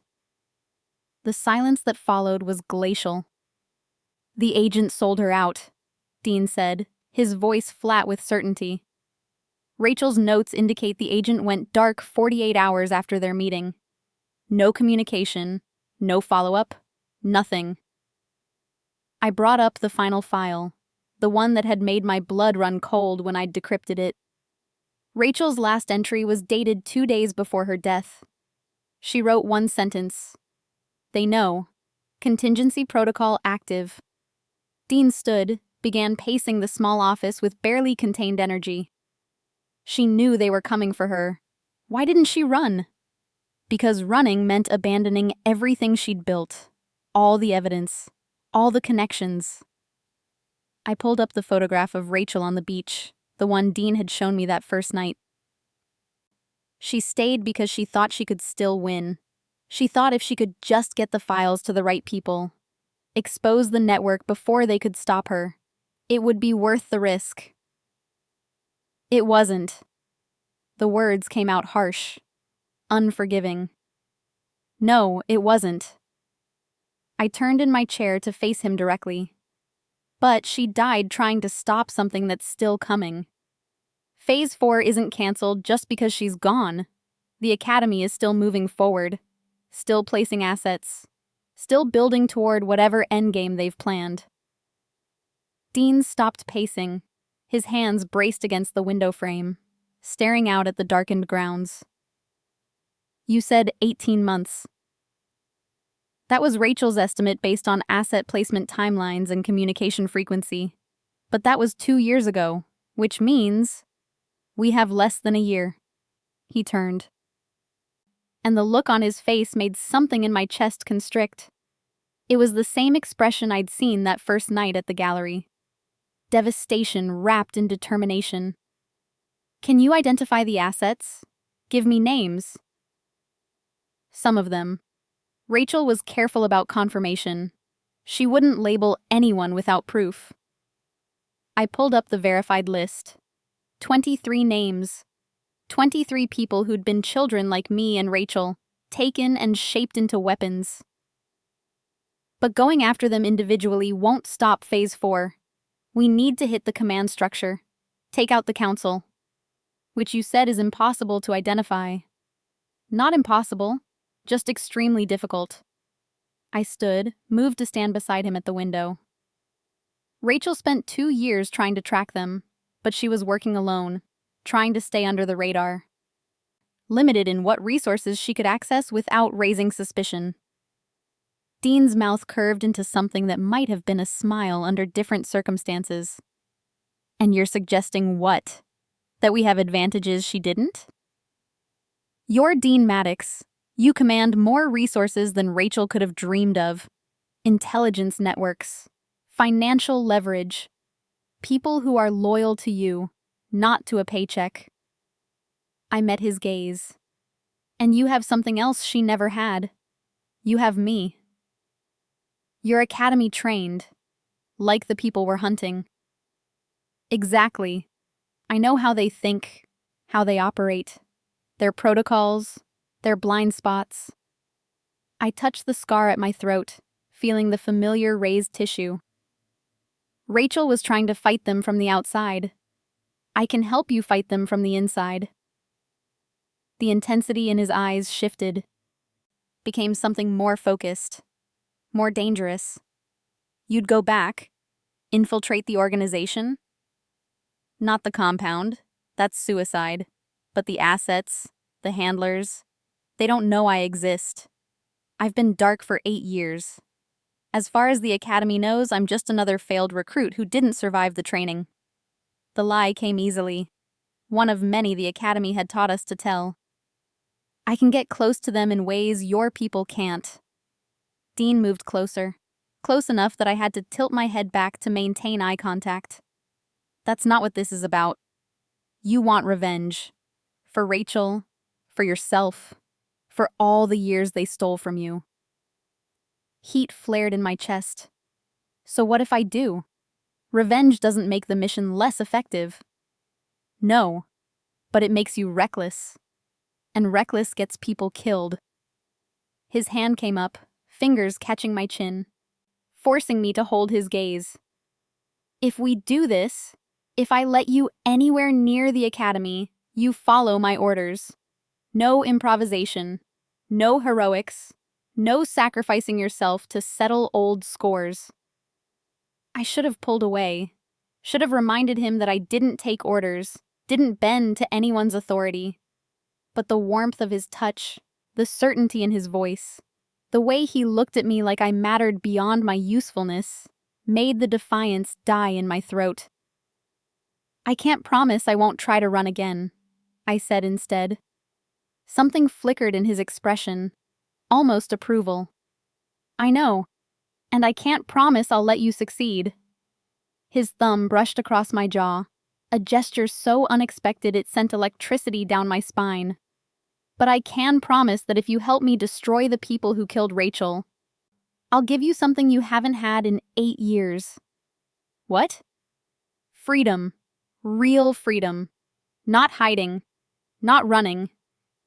The silence that followed was glacial. "The agent sold her out," Dean said, his voice flat with certainty. Rachel's notes indicate the agent went dark 48 hours after their meeting. No communication, no follow-up, nothing. I brought up the final file, the one that had made my blood run cold when I'd decrypted it. Rachel's last entry was dated 2 days before her death. She wrote one sentence. They know. Contingency protocol active. Dean stood, began pacing the small office with barely contained energy. She knew they were coming for her. Why didn't she run? Because running meant abandoning everything she'd built. All the evidence. All the connections. I pulled up the photograph of Rachel on the beach, the one Dean had shown me that first night. She stayed because she thought she could still win. She thought if she could just get the files to the right people, expose the network before they could stop her, it would be worth the risk. It wasn't. The words came out harsh, unforgiving. No, it wasn't. I turned in my chair to face him directly. But she died trying to stop something that's still coming. Phase 4 isn't canceled just because she's gone. The Academy is still moving forward, still placing assets, still building toward whatever endgame they've planned. Dean stopped pacing, his hands braced against the window frame, staring out at the darkened grounds. You said 18 months. That was Rachel's estimate based on asset placement timelines and communication frequency. But that was 2 years ago, which means we have less than a year. He turned. And the look on his face made something in my chest constrict. It was the same expression I'd seen that first night at the gallery. Devastation wrapped in determination. Can you identify the assets? Give me names. Some of them. Rachel was careful about confirmation. She wouldn't label anyone without proof. I pulled up the verified list. 23 names. 23 people who'd been children like me and Rachel, taken and shaped into weapons. But going after them individually won't stop Phase 4. We need to hit the command structure. Take out the council. Which you said is impossible to identify. Not impossible, just extremely difficult. I stood, moved to stand beside him at the window. Rachel spent 2 years trying to track them, but she was working alone, trying to stay under the radar. Limited in what resources she could access without raising suspicion. Dean's mouth curved into something that might have been a smile under different circumstances. And you're suggesting what? That we have advantages she didn't? You're Dean Maddox. You command more resources than Rachel could have dreamed of. Intelligence networks. Financial leverage. People who are loyal to you, not to a paycheck. I met his gaze. And you have something else she never had. You have me. You're Academy trained, like the people we're hunting. Exactly. I know how they think, how they operate, their protocols, their blind spots. I touched the scar at my throat, feeling the familiar raised tissue. Rachel was trying to fight them from the outside. I can help you fight them from the inside. The intensity in his eyes shifted, became something more focused, more dangerous. You'd go back, infiltrate the organization? Not the compound, that's suicide, but the assets, the handlers, they don't know I exist. I've been dark for 8 years. As far as the Academy knows, I'm just another failed recruit who didn't survive the training. The lie came easily, one of many the Academy had taught us to tell. I can get close to them in ways your people can't. Dean moved closer, close enough that I had to tilt my head back to maintain eye contact. That's not what this is about. You want revenge. For Rachel, for yourself, for all the years they stole from you. Heat flared in my chest. So what if I do? Revenge doesn't make the mission less effective. No, but it makes you reckless. And reckless gets people killed. His hand came up, fingers catching my chin, forcing me to hold his gaze. If we do this, if I let you anywhere near the Academy, you follow my orders. No improvisation, no heroics, no sacrificing yourself to settle old scores. I should have pulled away, should have reminded him that I didn't take orders, didn't bend to anyone's authority. But the warmth of his touch, the certainty in his voice, The way he looked at me like I mattered beyond my usefulness made the defiance die in my throat. "I can't promise I won't try to run again," I said instead. Something flickered in his expression, almost approval. "I know, and I can't promise I'll let you succeed." His thumb brushed across my jaw, a gesture so unexpected it sent electricity down my spine. "But I can promise that if you help me destroy the people who killed Rachel, I'll give you something you haven't had in 8 years. "What?" "Freedom. Real freedom. Not hiding. Not running.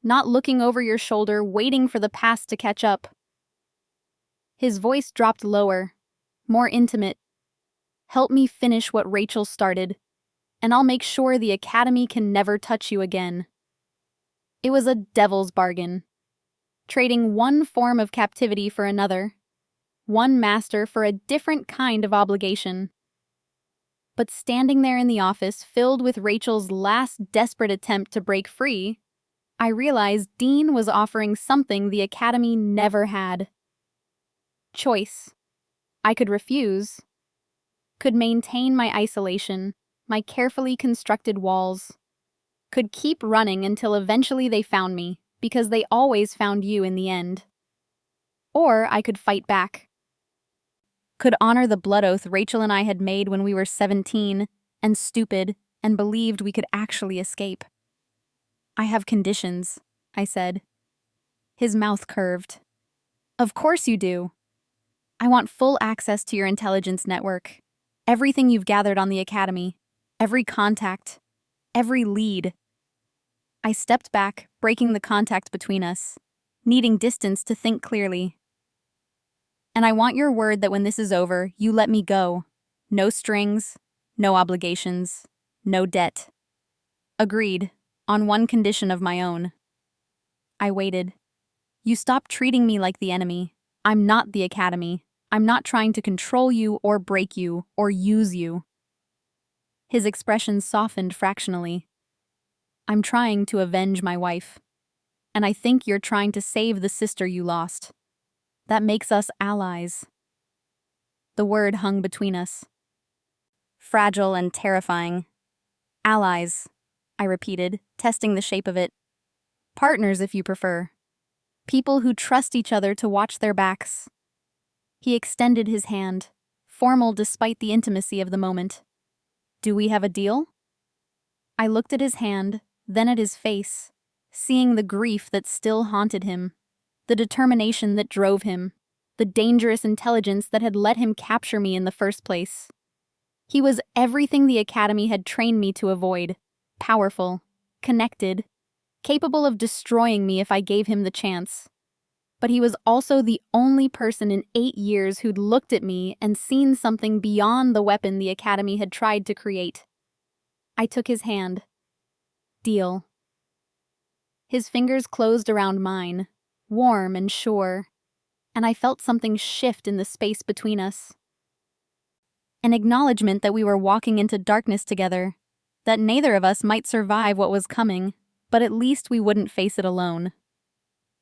Not looking over your shoulder, waiting for the past to catch up." His voice dropped lower, more intimate. "Help me finish what Rachel started, and I'll make sure the Academy can never touch you again." It was a devil's bargain. Trading one form of captivity for another, one master for a different kind of obligation. But standing there in the office, filled with Rachel's last desperate attempt to break free, I realized Dean was offering something the Academy never had. Choice. I could refuse, could maintain my isolation, my carefully constructed walls, could keep running until eventually they found me, because they always found you in the end. Or I could fight back. Could honor the blood oath Rachel and I had made when we were 17 and stupid and believed we could actually escape. "I have conditions," I said. His mouth curved. "Of course you do. I want full access to your intelligence network, everything you've gathered on the Academy, every contact, every lead." I stepped back, breaking the contact between us, needing distance to think clearly. "And I want your word that when this is over, you let me go. No strings, no obligations, no debt." "Agreed, on one condition of my own." I waited. "You stop treating me like the enemy. I'm not the Academy. I'm not trying to control you or break you or use you." His expression softened fractionally. "I'm trying to avenge my wife. And I think you're trying to save the sister you lost. That makes us allies." The word hung between us. Fragile and terrifying. "Allies," I repeated, testing the shape of it. "Partners, if you prefer. People who trust each other to watch their backs." He extended his hand, formal despite the intimacy of the moment. "Do we have a deal?" I looked at his hand, then at his face, seeing the grief that still haunted him, the determination that drove him, the dangerous intelligence that had let him capture me in the first place. He was everything the Academy had trained me to avoid: powerful, connected, capable of destroying me if I gave him the chance. But he was also the only person in 8 years who'd looked at me and seen something beyond the weapon the Academy had tried to create. I took his hand. "Deal." His fingers closed around mine, warm and sure, and I felt something shift in the space between us. An acknowledgement that we were walking into darkness together, that neither of us might survive what was coming, but at least we wouldn't face it alone.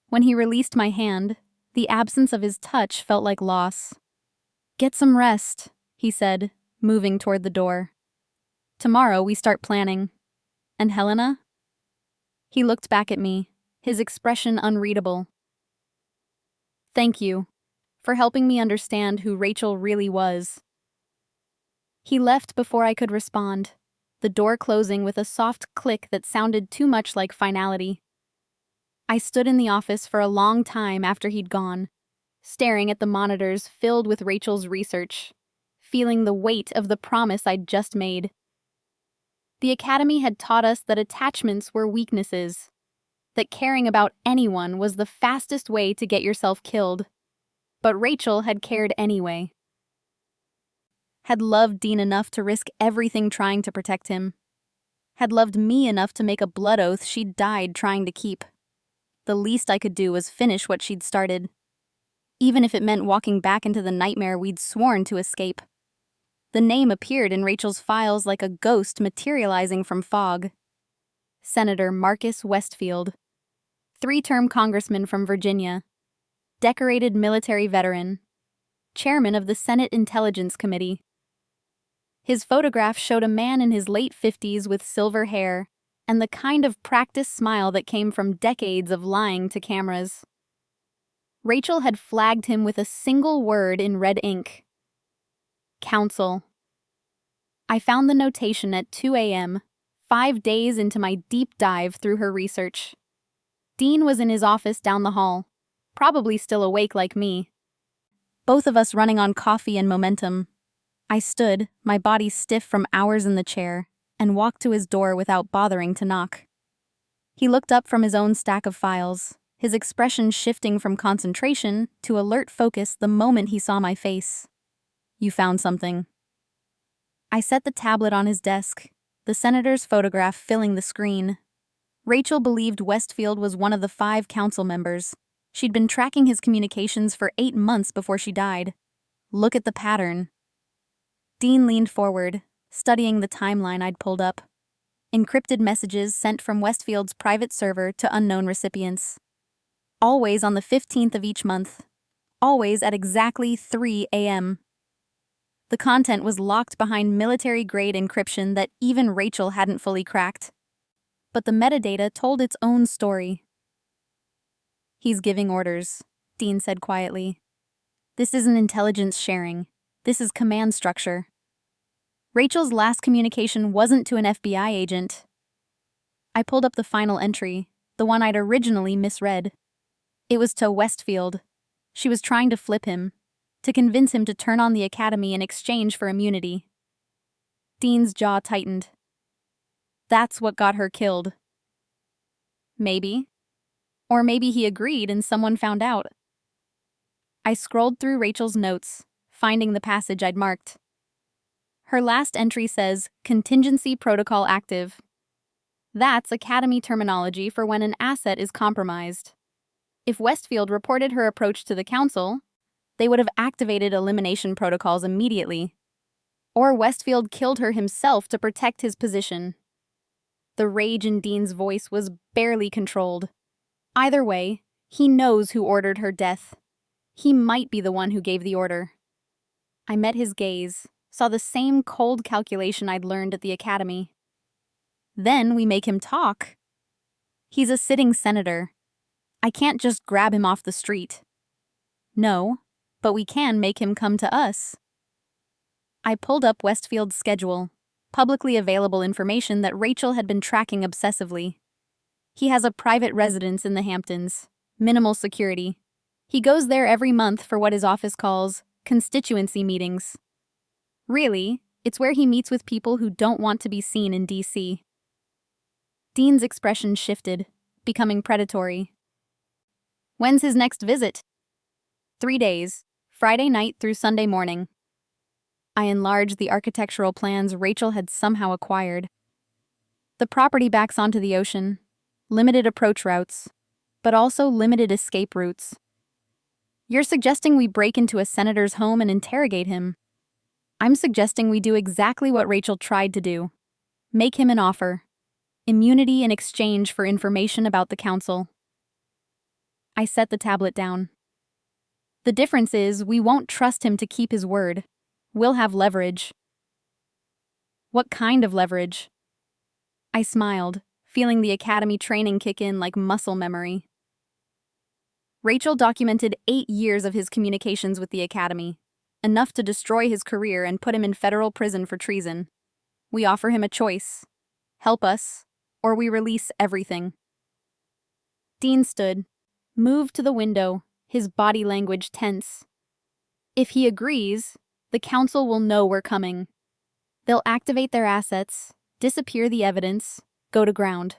When he released my hand, the absence of his touch felt like loss. "Get some rest," he said, moving toward the door. "Tomorrow we start planning. And Helena?" He looked back at me, his expression unreadable. "Thank you for helping me understand who Rachel really was." He left before I could respond, the door closing with a soft click that sounded too much like finality. I stood in the office for a long time after he'd gone, staring at the monitors filled with Rachel's research, feeling the weight of the promise I'd just made. The Academy had taught us that attachments were weaknesses, that caring about anyone was the fastest way to get yourself killed. But Rachel had cared anyway. Had loved Dean enough to risk everything trying to protect him. Had loved me enough to make a blood oath she'd died trying to keep. The least I could do was finish what she'd started, even if it meant walking back into the nightmare we'd sworn to escape. The name appeared in Rachel's files like a ghost materializing from fog. Senator Marcus Westfield, 3-term congressman from Virginia. decorated military veteran, chairman of the Senate Intelligence Committee. His photograph showed a man in his late 50s with silver hair and the kind of practiced smile that came from decades of lying to cameras. Rachel had flagged him with a single word in red ink: counsel. I found the notation at 2 a.m., 5 days into my deep dive through her research. Dean was in his office down the hall, probably still awake like me. Both of us running on coffee and momentum. I stood, my body stiff from hours in the chair, and walked to his door without bothering to knock. He looked up from his own stack of files, his expression shifting from concentration to alert focus the moment he saw my face. "You found something." I set the tablet on his desk, the senator's photograph filling the screen. Rachel believed Westfield was one of the 5 council members. She'd been tracking his communications for 8 months before she died. Look at the pattern. Dean leaned forward, studying the timeline I'd pulled up. Encrypted messages sent from Westfield's private server to unknown recipients. Always on the 15th of each month. Always at exactly 3 a.m. The content was locked behind military-grade encryption that even Rachel hadn't fully cracked. But the metadata told its own story. "He's giving orders," Dean said quietly. "This isn't intelligence sharing. This is command structure." Rachel's last communication wasn't to an FBI agent. I pulled up the final entry, the one I'd originally misread. It was to Westfield. She was trying to flip him, to convince him to turn on the academy in exchange for immunity. Dean's jaw tightened. That's what got her killed. Maybe. Or maybe he agreed and someone found out. I scrolled through Rachel's notes, finding the passage I'd marked. Her last entry says, "Contingency protocol active." That's academy terminology for when an asset is compromised. If Westfield reported her approach to the council, they would have activated elimination protocols immediately. Or Westfield killed her himself to protect his position. The rage in Dean's voice was barely controlled. Either way, he knows who ordered her death. He might be the one who gave the order. I met his gaze, saw the same cold calculation I'd learned at the academy. Then we make him talk. He's a sitting senator. I can't just grab him off the street. No, but we can make him come to us. I pulled up Westfield's schedule, publicly available information that Rachel had been tracking obsessively. He has a private residence in the Hamptons, minimal security. He goes there every month for what his office calls constituency meetings. Really, it's where he meets with people who don't want to be seen in D.C. Dean's expression shifted, becoming predatory. "When's his next visit?" 3 days, Friday night through Sunday morning. I enlarged the architectural plans Rachel had somehow acquired. The property backs onto the ocean, limited approach routes, but also limited escape routes. You're suggesting we break into a senator's home and interrogate him. I'm suggesting we do exactly what Rachel tried to do. Make him an offer. Immunity in exchange for information about the council. I set the tablet down. The difference is we won't trust him to keep his word. We'll have leverage. What kind of leverage? I smiled, feeling the academy training kick in like muscle memory. Rachel documented 8 years of his communications with the academy, enough to destroy his career and put him in federal prison for treason. We offer him a choice. Help us, or we release everything. Dean stood, moved to the window, his body language tense. If he agrees, the council will know we're coming. They'll activate their assets, disappear the evidence, go to ground.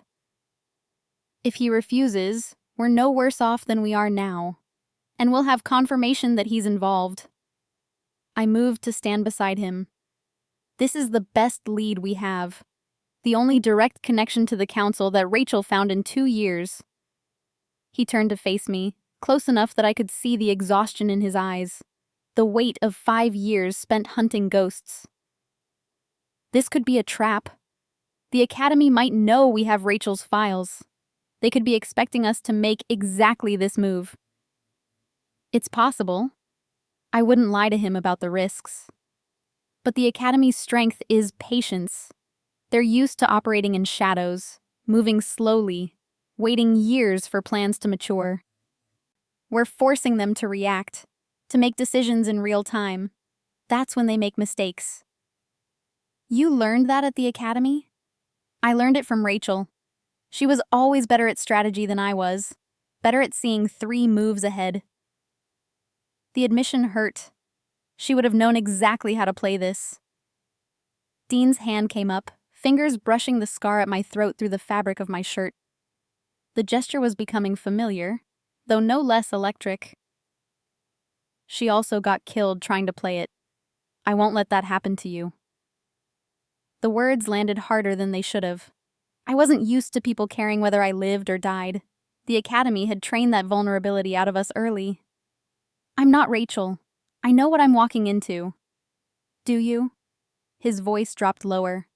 If he refuses, we're no worse off than we are now, and we'll have confirmation that he's involved. I moved to stand beside him. This is the best lead we have, the only direct connection to the council that Rachel found in 2 years. He turned to face me, close enough that I could see the exhaustion in his eyes, the weight of 5 years spent hunting ghosts. This could be a trap. The academy might know we have Rachel's files. They could be expecting us to make exactly this move. It's possible. I wouldn't lie to him about the risks. But the Academy's strength is patience. They're used to operating in shadows, moving slowly, waiting years for plans to mature. We're forcing them to react, to make decisions in real time. That's when they make mistakes. You learned that at the Academy? I learned it from Rachel. She was always better at strategy than I was, better at seeing 3 moves ahead. The admission hurt. She would have known exactly how to play this. Dean's hand came up, fingers brushing the scar at my throat through the fabric of my shirt. The gesture was becoming familiar, though no less electric. She also got killed trying to play it. I won't let that happen to you. The words landed harder than they should have. I wasn't used to people caring whether I lived or died. The Academy had trained that vulnerability out of us early. I'm not Rachel. I know what I'm walking into. Do you? His voice dropped lower.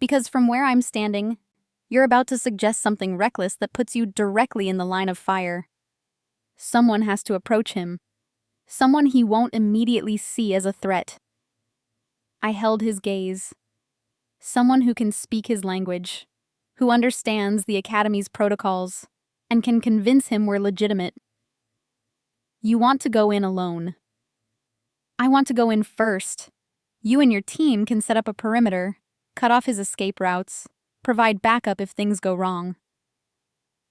Because from where I'm standing, you're about to suggest something reckless that puts you directly in the line of fire. Someone has to approach him. Someone he won't immediately see as a threat. I held his gaze. Someone who can speak his language, who understands the Academy's protocols, and can convince him we're legitimate. You want to go in alone. I want to go in first. You and your team can set up a perimeter, cut off his escape routes, provide backup if things go wrong.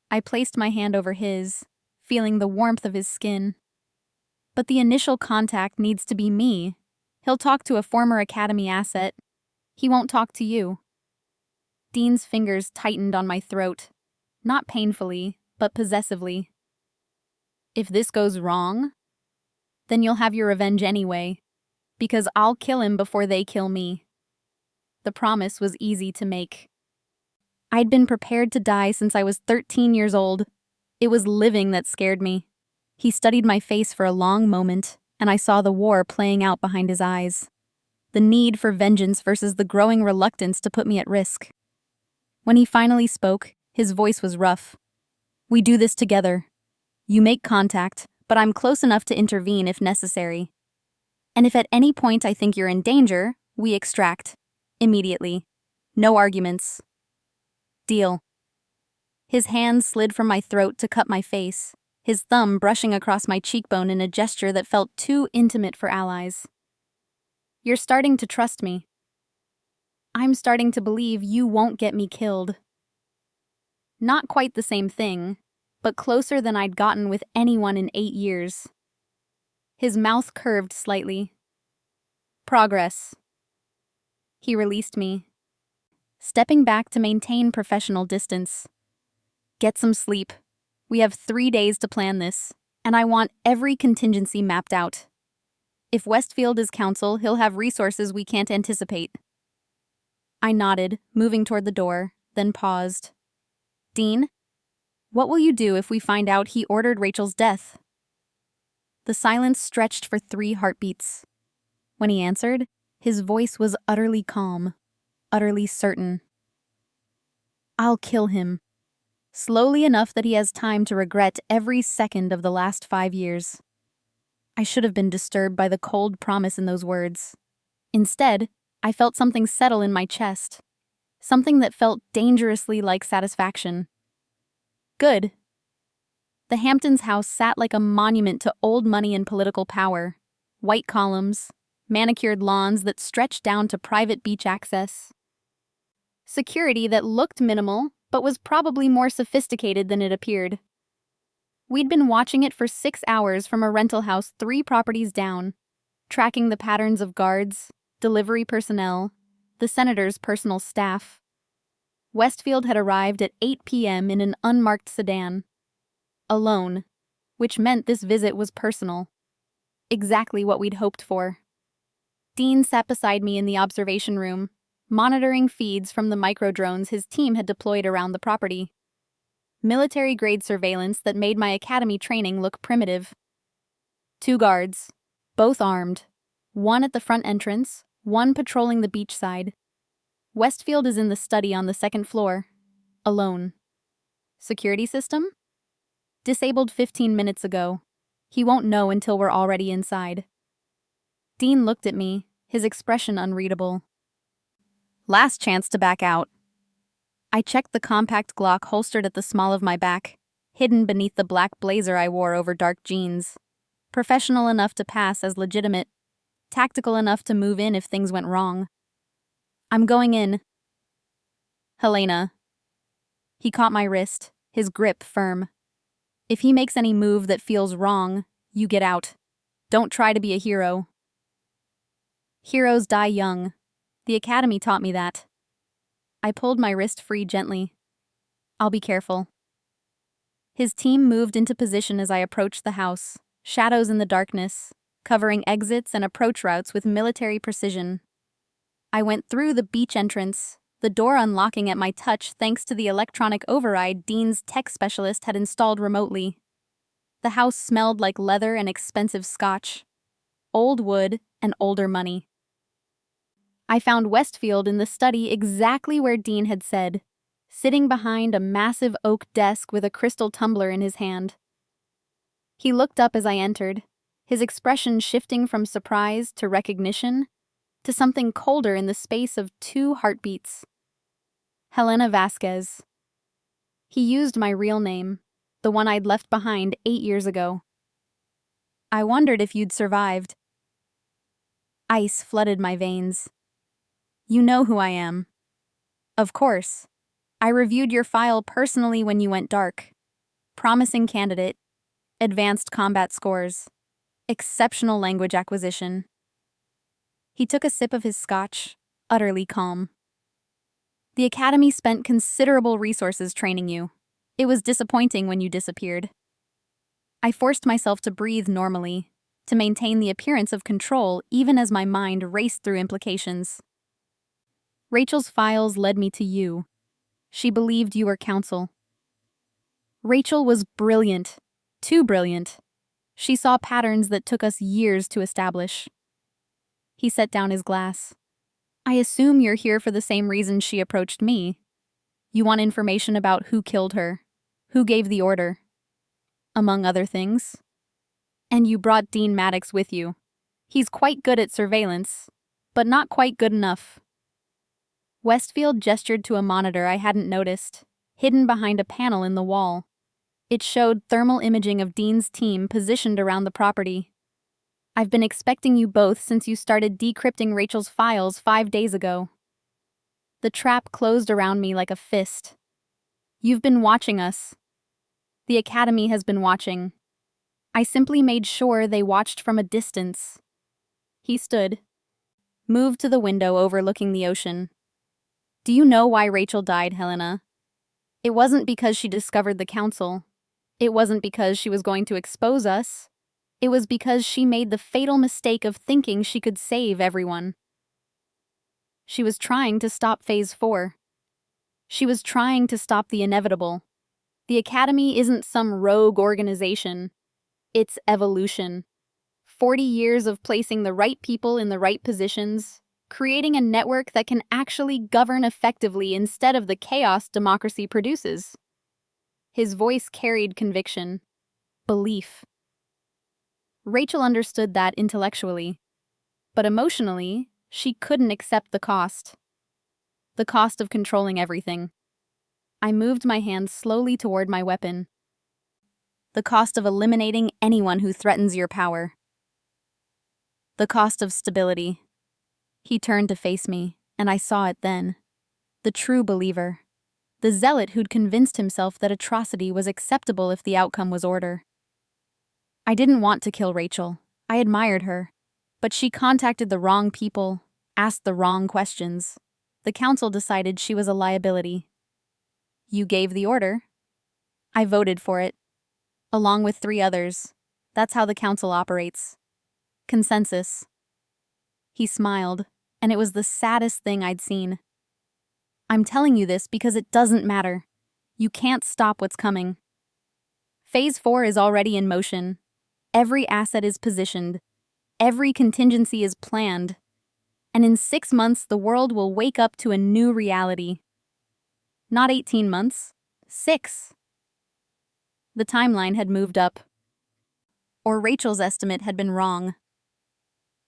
I placed my hand over his, feeling the warmth of his skin. But the initial contact needs to be me. He'll talk to a former Academy asset. He won't talk to you. Dean's fingers tightened on my throat, not painfully, but possessively. If this goes wrong, then you'll have your revenge anyway, because I'll kill him before they kill me. The promise was easy to make. I'd been prepared to die since I was 13 years old. It was living that scared me. He studied my face for a long moment, and I saw the war playing out behind his eyes. The need for vengeance versus the growing reluctance to put me at risk. When he finally spoke, his voice was rough. We do this together. You make contact, but I'm close enough to intervene if necessary. And if at any point I think you're in danger, we extract. Immediately. No arguments. Deal. His hand slid from my throat to cut my face, his thumb brushing across my cheekbone in a gesture that felt too intimate for allies. You're starting to trust me. I'm starting to believe you won't get me killed. Not quite the same thing, but closer than I'd gotten with anyone in 8 years. His mouth curved slightly. Progress. He released me, stepping back to maintain professional distance. Get some sleep. We have 3 days to plan this, and I want every contingency mapped out. If Westfield is counsel, he'll have resources we can't anticipate. I nodded, moving toward the door, then paused. Dean, what will you do if we find out he ordered Rachel's death? The silence stretched for 3 heartbeats. When he answered, his voice was utterly calm, utterly certain. I'll kill him. Slowly enough that he has time to regret every second of the last 5 years. I should have been disturbed by the cold promise in those words. Instead, I felt something settle in my chest. Something that felt dangerously like satisfaction. Good. The Hamptons' house sat like a monument to old money and political power. White columns, manicured lawns that stretched down to private beach access. Security that looked minimal, but was probably more sophisticated than it appeared. We'd been watching it for 6 hours from a rental house 3 properties down, tracking the patterns of guards, delivery personnel, the senator's personal staff. Westfield had arrived at 8 p.m. in an unmarked sedan. Alone, which meant this visit was personal. Exactly what we'd hoped for. Dean sat beside me in the observation room, monitoring feeds from the microdrones his team had deployed around the property. Military-grade surveillance that made my academy training look primitive. 2 guards, both armed, one at the front entrance, one patrolling the beachside. Westfield is in the study on the 2nd floor, alone. Security system? Disabled 15 minutes ago. He won't know until we're already inside. Dean looked at me, his expression unreadable. Last chance to back out. I checked the compact Glock holstered at the small of my back, hidden beneath the black blazer I wore over dark jeans. Professional enough to pass as legitimate, tactical enough to move in if things went wrong. I'm going in. Helena. He caught my wrist, his grip firm. If he makes any move that feels wrong, you get out. Don't try to be a hero. Heroes die young. The Academy taught me that. I pulled my wrist free gently. I'll be careful. His team moved into position as I approached the house, shadows in the darkness, covering exits and approach routes with military precision. I went through the beach entrance, the door unlocking at my touch thanks to the electronic override Dean's tech specialist had installed remotely. The house smelled like leather and expensive scotch, old wood and older money. I found Westfield in the study exactly where Dean had said, sitting behind a massive oak desk with a crystal tumbler in his hand. He looked up as I entered, his expression shifting from surprise to recognition to something colder in the space of 2 heartbeats. Helena Vasquez. He used my real name, the one I'd left behind 8 years ago. I wondered if you'd survived. Ice flooded my veins. You know who I am. Of course. I reviewed your file personally when you went dark. Promising candidate, advanced combat scores, exceptional language acquisition. He took a sip of his scotch, utterly calm. The Academy spent considerable resources training you. It was disappointing when you disappeared. I forced myself to breathe normally, to maintain the appearance of control even as my mind raced through implications. Rachel's files led me to you. She believed you were counsel. Rachel was brilliant, too brilliant. She saw patterns that took us years to establish. He set down his glass. I assume you're here for the same reason she approached me. You want information about who killed her, who gave the order, among other things. And you brought Dean Maddox with you. He's quite good at surveillance, but not quite good enough. Westfield gestured to a monitor I hadn't noticed, hidden behind a panel in the wall. It showed thermal imaging of Dean's team positioned around the property. I've been expecting you both since you started decrypting Rachel's files 5 days ago. The trap closed around me like a fist. You've been watching us. The Academy has been watching. I simply made sure they watched from a distance. He stood, moved to the window overlooking the ocean. Do you know why Rachel died, Helena? It wasn't because she discovered the council. It wasn't because she was going to expose us. It was because she made the fatal mistake of thinking she could save everyone. She was trying to stop Phase 4. She was trying to stop the inevitable. The Academy isn't some rogue organization. It's evolution. 40 years of placing the right people in the right positions, creating a network that can actually govern effectively instead of the chaos democracy produces. His voice carried conviction, belief. Rachel understood that intellectually, but emotionally, she couldn't accept the cost. The cost of controlling everything. I moved my hand slowly toward my weapon. The cost of eliminating anyone who threatens your power. The cost of stability. He turned to face me, and I saw it then. The true believer. The zealot who'd convinced himself that atrocity was acceptable if the outcome was order. I didn't want to kill Rachel. I admired her. But she contacted the wrong people, asked the wrong questions. The council decided she was a liability. You gave the order. I voted for it, along with 3 others. That's how the council operates. Consensus. He smiled, and it was the saddest thing I'd seen. I'm telling you this because it doesn't matter. You can't stop what's coming. Phase 4 is already in motion. Every asset is positioned. Every contingency is planned. And in 6 months, the world will wake up to a new reality. Not 18 months, 6. The timeline had moved up. or Rachel's estimate had been wrong.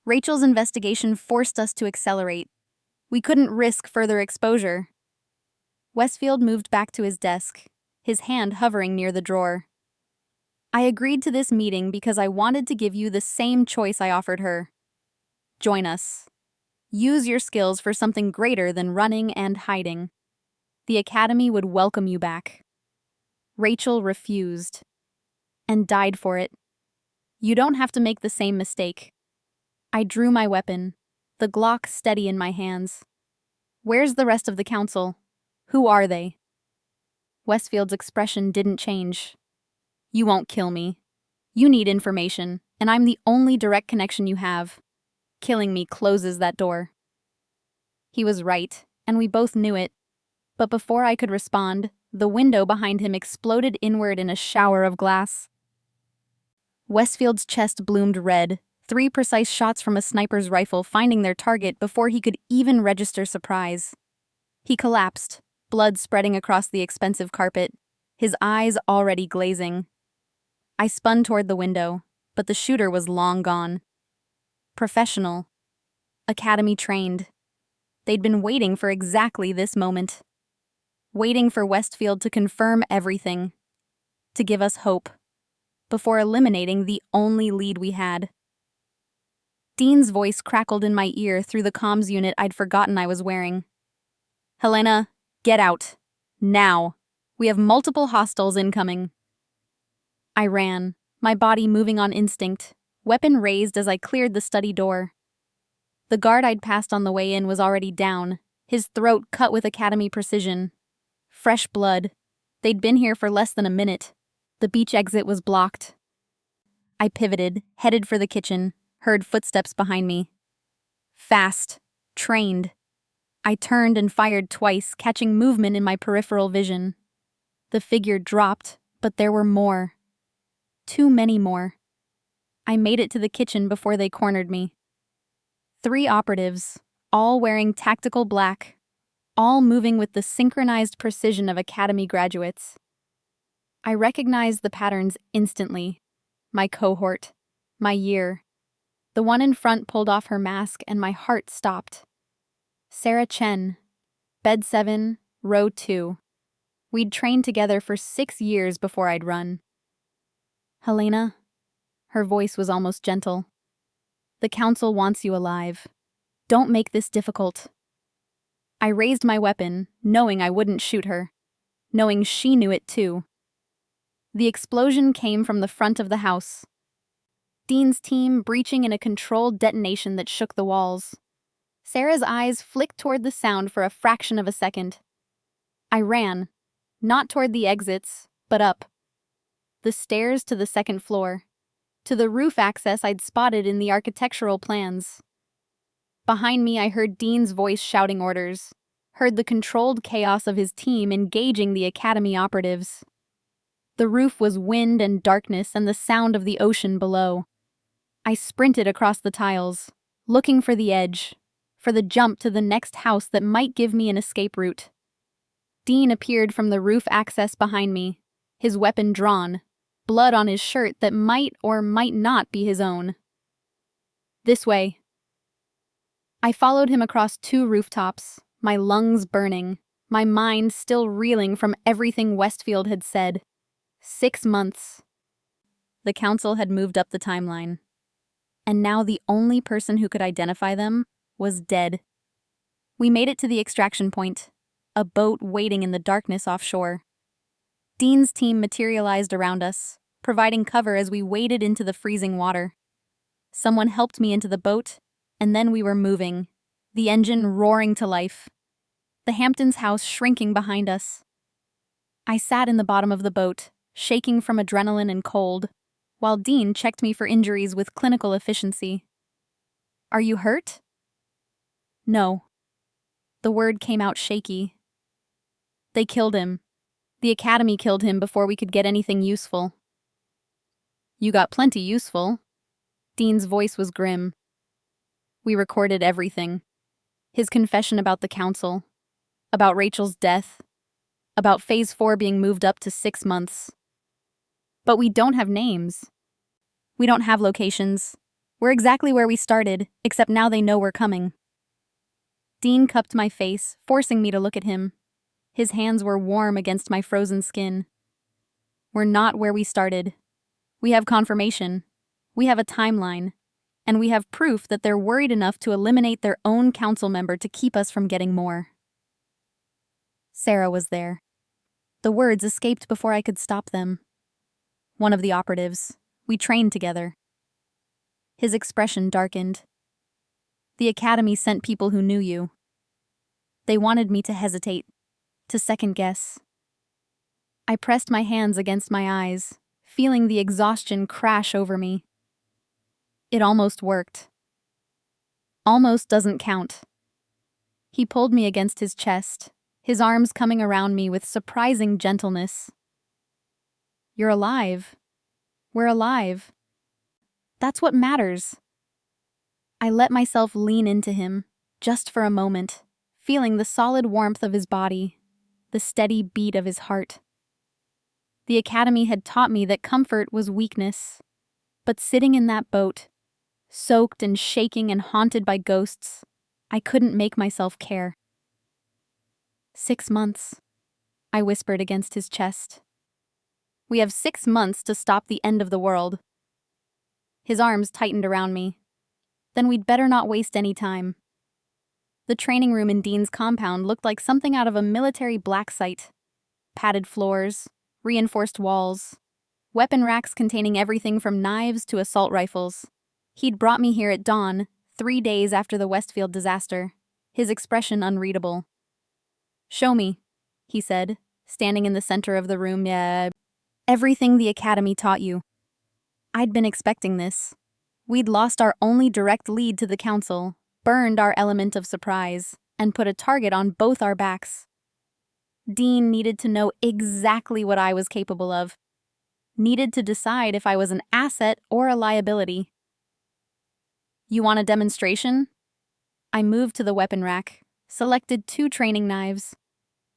Rachel's investigation forced us to accelerate. We couldn't risk further exposure. Westfield moved back to his desk, his hand hovering near the drawer. I agreed to this meeting because I wanted to give you the same choice I offered her. Join us. Use your skills for something greater than running and hiding. The Academy would welcome you back. Rachel refused and died for it. You don't have to make the same mistake. I drew my weapon, the Glock steady in my hands. Where's the rest of the council? Who are they? Westfield's expression didn't change. You won't kill me. You need information, and I'm the only direct connection you have. Killing me closes that door. He was right, and we both knew it. But before I could respond, the window behind him exploded inward in a shower of glass. Westfield's chest bloomed red, 3 precise shots from a sniper's rifle finding their target before he could even register surprise. He collapsed, blood spreading across the expensive carpet, his eyes already glazing. I spun toward the window, but the shooter was long gone. Professional. Academy trained. They'd been waiting for exactly this moment. Waiting for Westfield to confirm everything. To give us hope. Before eliminating the only lead we had. Dean's voice crackled in my ear through the comms unit I'd forgotten I was wearing. Helena, get out. Now. We have multiple hostiles incoming. I ran, my body moving on instinct, weapon raised as I cleared the study door. The guard I'd passed on the way in was already down, his throat cut with Academy precision. Fresh blood. They'd been here for less than a minute. The beach exit was blocked. I pivoted, headed for the kitchen, heard footsteps behind me. Fast. Trained. I turned and fired twice, catching movement in my peripheral vision. The figure dropped, but there were more. Too many more. I made it to the kitchen before they cornered me. 3 operatives, all wearing tactical black, all moving with the synchronized precision of Academy graduates. I recognized the patterns instantly. My cohort, my year. The one in front pulled off her mask and my heart stopped. Sarah Chen, bed 7, row 2. We'd trained together for 6 years before I'd run. Helena, her voice was almost gentle. The council wants you alive. Don't make this difficult. I raised my weapon, knowing I wouldn't shoot her, knowing she knew it too. The explosion came from the front of the house. Dean's team breaching in a controlled detonation that shook the walls. Sarah's eyes flicked toward the sound for a fraction of a second. I ran, not toward the exits, but up. The stairs to the 2nd floor, to the roof access I'd spotted in the architectural plans. Behind me, I heard Dean's voice shouting orders, heard the controlled chaos of his team engaging the Academy operatives. The roof was wind and darkness and the sound of the ocean below. I sprinted across the tiles, looking for the edge, for the jump to the next house that might give me an escape route. Dean appeared from the roof access behind me, his weapon drawn, blood on his shirt that might or might not be his own. This way. I followed him across 2 rooftops, my lungs burning, my mind still reeling from everything Westfield had said. 6 months. The council had moved up the timeline. And now the only person who could identify them was dead. We made it to the extraction point, a boat waiting in the darkness offshore. Dean's team materialized around us, providing cover as we waded into the freezing water. Someone helped me into the boat, and then we were moving, the engine roaring to life. The Hamptons' house shrinking behind us. I sat in the bottom of the boat, shaking from adrenaline and cold, while Dean checked me for injuries with clinical efficiency. Are you hurt? No. The word came out shaky. They killed him. The Academy killed him before we could get anything useful. You got plenty useful. Dean's voice was grim. We recorded everything. His confession about the council, about Rachel's death, about Phase 4 being moved up to 6 months. But we don't have names. We don't have locations. We're exactly where we started, except now they know we're coming. Dean cupped my face, forcing me to look at him. His hands were warm against my frozen skin. We're not where we started. We have confirmation. We have a timeline. And we have proof that they're worried enough to eliminate their own council member to keep us from getting more. Sarah was there. The words escaped before I could stop them. One of the operatives. We trained together. His expression darkened. The academy sent people who knew you. They wanted me to hesitate, to second guess. I pressed my hands against my eyes, feeling the exhaustion crash over me. It almost worked. Almost doesn't count. He pulled me against his chest, his arms coming around me with surprising gentleness. You're alive. We're alive. That's what matters. I let myself lean into him, just for a moment, feeling the solid warmth of his body, the steady beat of his heart. The academy had taught me that comfort was weakness, but sitting in that boat, soaked and shaking and haunted by ghosts, I couldn't make myself care. 6 months, I whispered against his chest. We have 6 months to stop the end of the world. His arms tightened around me. Then we'd better not waste any time. The training room in Dean's compound looked like something out of a military black site. Padded floors, reinforced walls, weapon racks containing everything from knives to assault rifles. He'd brought me here at dawn, 3 days after the Westfield disaster, his expression unreadable. Show me, he said, standing in the center of the room. Everything the academy taught you. I'd been expecting this. We'd lost our only direct lead to the council, burned our element of surprise, and put a target on both our backs. Dean needed to know exactly what I was capable of. Needed to decide if I was an asset or a liability. You want a demonstration? I moved to the weapon rack, selected 2 training knives.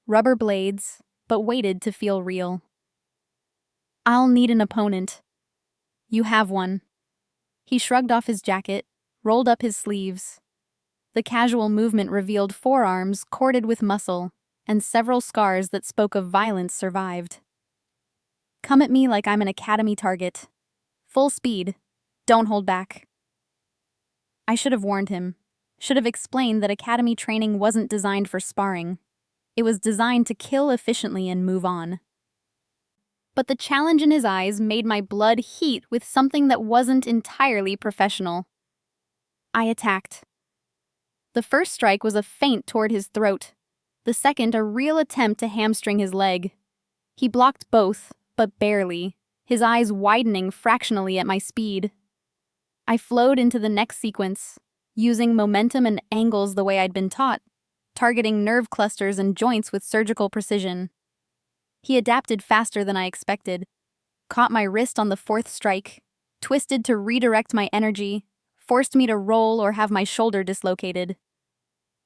Rubber blades, but waited to feel real. I'll need an opponent. You have one. He shrugged off his jacket, rolled up his sleeves. The casual movement revealed forearms corded with muscle, and several scars that spoke of violence survived. Come at me like I'm an academy target. Full speed. Don't hold back. I should have warned him. Should have explained that academy training wasn't designed for sparring. It was designed to kill efficiently and move on. But the challenge in his eyes made my blood heat with something that wasn't entirely professional. I attacked. The first strike was a feint toward his throat. The second, a real attempt to hamstring his leg. He blocked both, but barely, his eyes widening fractionally at my speed. I flowed into the next sequence, using momentum and angles the way I'd been taught, targeting nerve clusters and joints with surgical precision. He adapted faster than I expected, caught my wrist on the 4th strike, twisted to redirect my energy, forced me to roll or have my shoulder dislocated.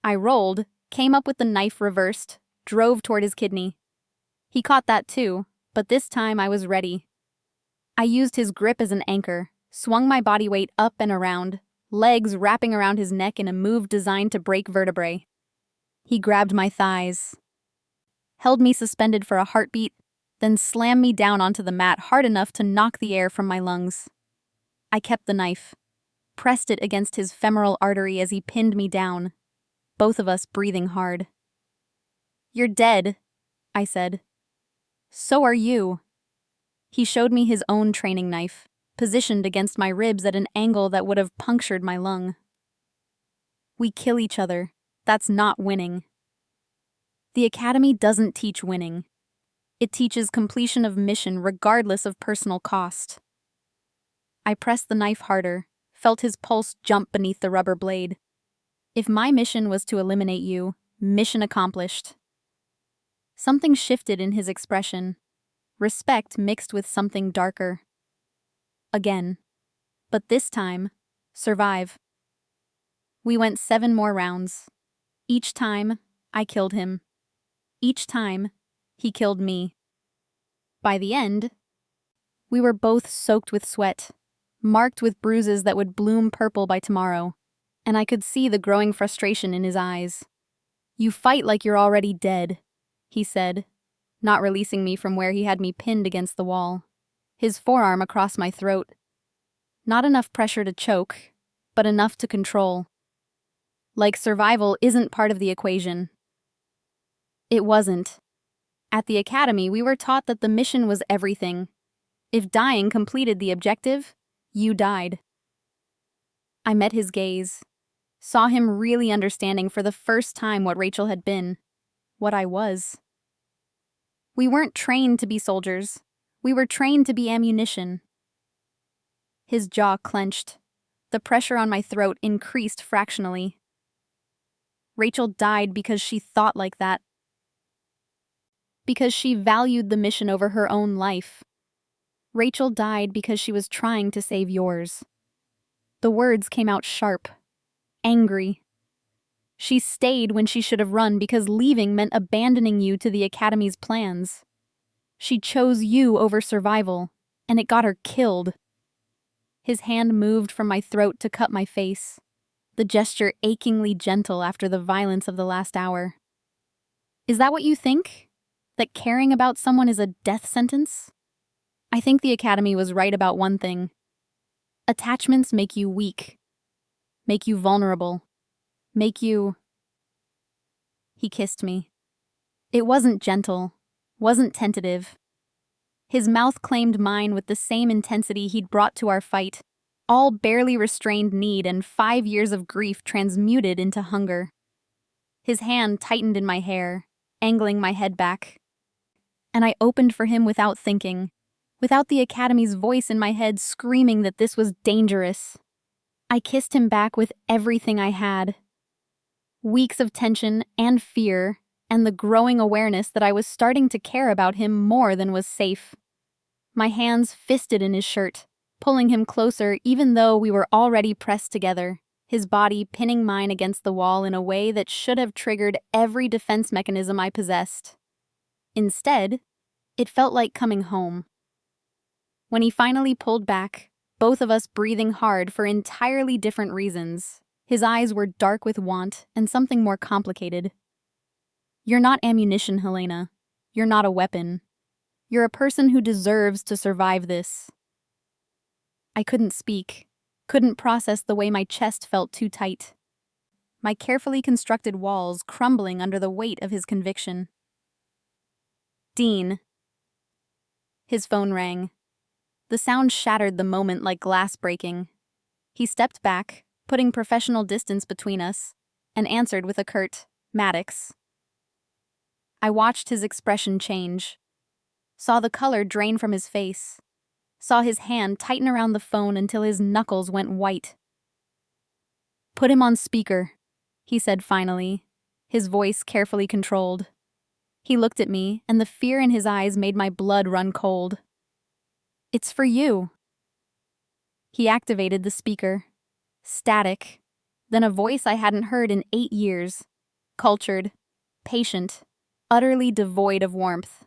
I rolled, came up with the knife reversed, drove toward his kidney. He caught that too, but this time I was ready. I used his grip as an anchor, swung my body weight up and around, legs wrapping around his neck in a move designed to break vertebrae. He grabbed my thighs, held me suspended for a heartbeat, then slammed me down onto the mat hard enough to knock the air from my lungs. I kept the knife, pressed it against his femoral artery as he pinned me down, both of us breathing hard. You're dead, I said. So are you. He showed me his own training knife, positioned against my ribs at an angle that would have punctured my lung. We kill each other. That's not winning. The academy doesn't teach winning. It teaches completion of mission regardless of personal cost. I pressed the knife harder, felt his pulse jump beneath the rubber blade. If my mission was to eliminate you, mission accomplished. Something shifted in his expression, respect mixed with something darker. Again. But this time, survive. We went 7 more rounds. Each time, I killed him. Each time, he killed me. By the end, we were both soaked with sweat, marked with bruises that would bloom purple by tomorrow, and I could see the growing frustration in his eyes. "You fight like you're already dead," he said, not releasing me from where he had me pinned against the wall, his forearm across my throat. Not enough pressure to choke, but enough to control. Like survival isn't part of the equation. It wasn't. At the academy, we were taught that the mission was everything. If dying completed the objective, you died. I met his gaze, saw him really understanding for the first time what Rachel had been, what I was. We weren't trained to be soldiers. We were trained to be ammunition. His jaw clenched. The pressure on my throat increased fractionally. Rachel died because she thought like that. Because she valued the mission over her own life. Rachel died because she was trying to save yours. The words came out sharp, angry. She stayed when she should have run because leaving meant abandoning you to the Academy's plans. She chose you over survival, and it got her killed. His hand moved from my throat to cut my face, the gesture achingly gentle after the violence of the last hour. Is that what you think? That caring about someone is a death sentence? I think the Academy was right about one thing. Attachments make you weak, make you vulnerable, make you... He kissed me. It wasn't gentle, wasn't tentative. His mouth claimed mine with the same intensity he'd brought to our fight, all barely restrained need and 5 years of grief transmuted into hunger. His hand tightened in my hair, angling my head back. And I opened for him without thinking, without the Academy's voice in my head screaming that this was dangerous. I kissed him back with everything I had. Weeks of tension and fear, and the growing awareness that I was starting to care about him more than was safe. My hands fisted in his shirt, pulling him closer even though we were already pressed together, his body pinning mine against the wall in a way that should have triggered every defense mechanism I possessed. Instead, it felt like coming home. When he finally pulled back, both of us breathing hard for entirely different reasons, his eyes were dark with want and something more complicated. "You're not ammunition, Helena. You're not a weapon. You're a person who deserves to survive this." I couldn't speak, couldn't process the way my chest felt too tight. My carefully constructed walls crumbling under the weight of his conviction. "Dean." His phone rang. The sound shattered the moment like glass breaking. He stepped back, putting professional distance between us, and answered with a curt, "Maddox." I watched his expression change, saw the color drain from his face, saw his hand tighten around the phone until his knuckles went white. "Put him on speaker," he said finally, his voice carefully controlled. He looked at me, and the fear in his eyes made my blood run cold. "It's for you." He activated the speaker. Static, then a voice I hadn't heard in 8 years. Cultured, patient, utterly devoid of warmth.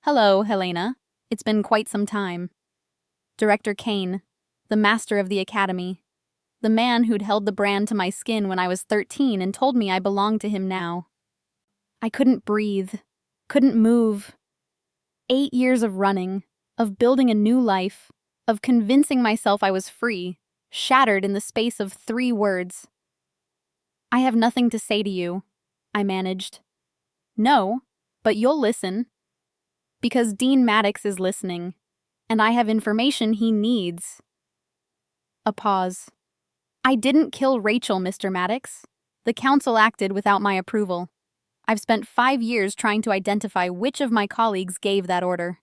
"Hello, Helena. It's been quite some time." Director Kane, the master of the Academy, the man who'd held the brand to my skin when I was 13 and told me I belonged to him now. I couldn't breathe, couldn't move. 8 years of running, of building a new life, of convincing myself I was free, shattered in the space of 3 words. "I have nothing to say to you," I managed. "No, but you'll listen." Because Dean Maddox is listening, and I have information he needs. A pause. "I didn't kill Rachel, Mr. Maddox. The council acted without my approval. I've spent 5 years trying to identify which of my colleagues gave that order."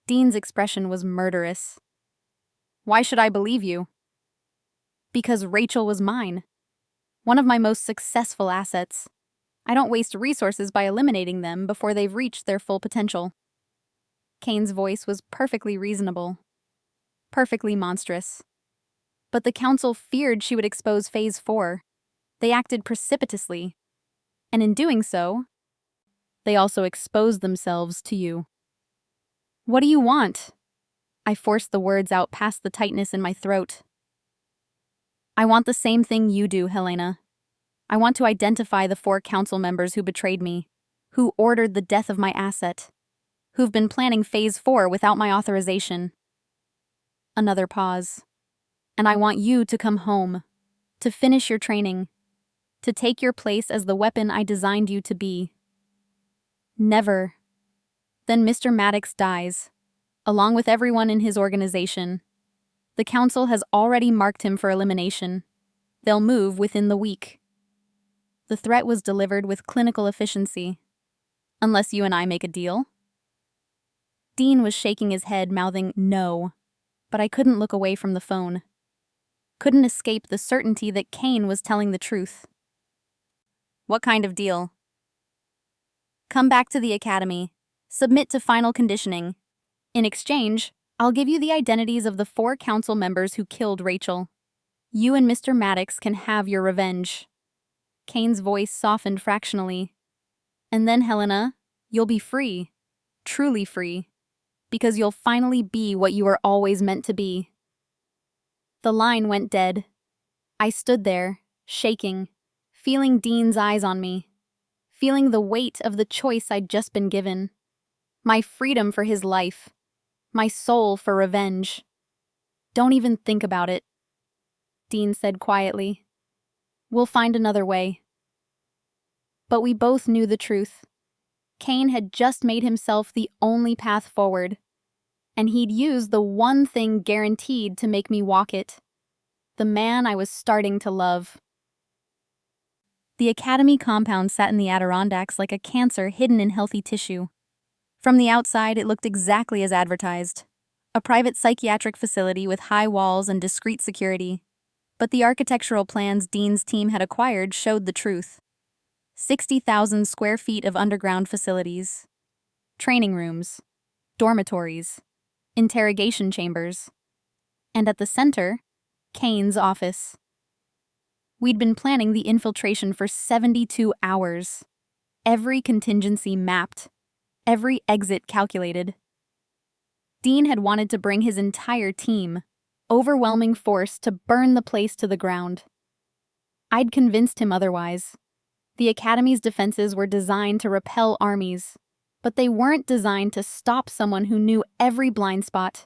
Dean's expression was murderous. "Why should I believe you?" "Because Rachel was mine. One of my most successful assets. I don't waste resources by eliminating them before they've reached their full potential." Kane's voice was perfectly reasonable, perfectly monstrous. But the council feared she would expose Phase 4. They acted precipitously. And in doing so, they also exposed themselves to you. "What do you want?" I forced the words out past the tightness in my throat. I want the same thing you do, Helena. I want to identify the 4 council members who betrayed me, who ordered the death of my asset, who've been planning Phase 4 without my authorization. Another pause. And I want you to come home, to finish your training, to take your place as the weapon I designed you to be. Never. Then Mr. Maddox dies, along with everyone in his organization. The council has already marked him for elimination. They'll move within the week. The threat was delivered with clinical efficiency. Unless you and I make a deal? Dean was shaking his head, mouthing no, but I couldn't look away from the phone. Couldn't escape the certainty that Kane was telling the truth. What kind of deal? Come back to the academy. Submit to final conditioning. In exchange, I'll give you the identities of the 4 council members who killed Rachel. You and Mr. Maddox can have your revenge. Kane's voice softened fractionally. And then, Helena, you'll be free. Truly free. Because you'll finally be what you were always meant to be. The line went dead. I stood there, shaking, feeling Dean's eyes on me, feeling the weight of the choice I'd just been given. My freedom for his life. My soul for revenge. Don't even think about it, Dean said quietly. We'll find another way. But we both knew the truth. Kane had just made himself the only path forward, and he'd used the one thing guaranteed to make me walk it. The man I was starting to love. The academy compound sat in the Adirondacks like a cancer hidden in healthy tissue. From the outside, it looked exactly as advertised. A private psychiatric facility with high walls and discreet security. But the architectural plans Dean's team had acquired showed the truth. 60,000 square feet of underground facilities. Training rooms. Dormitories. Interrogation chambers. And at the center, Kane's office. We'd been planning the infiltration for 72 hours. Every contingency mapped. Every exit calculated. Dean had wanted to bring his entire team, overwhelming force to burn the place to the ground. I'd convinced him otherwise. The Academy's defenses were designed to repel armies, but they weren't designed to stop someone who knew every blind spot,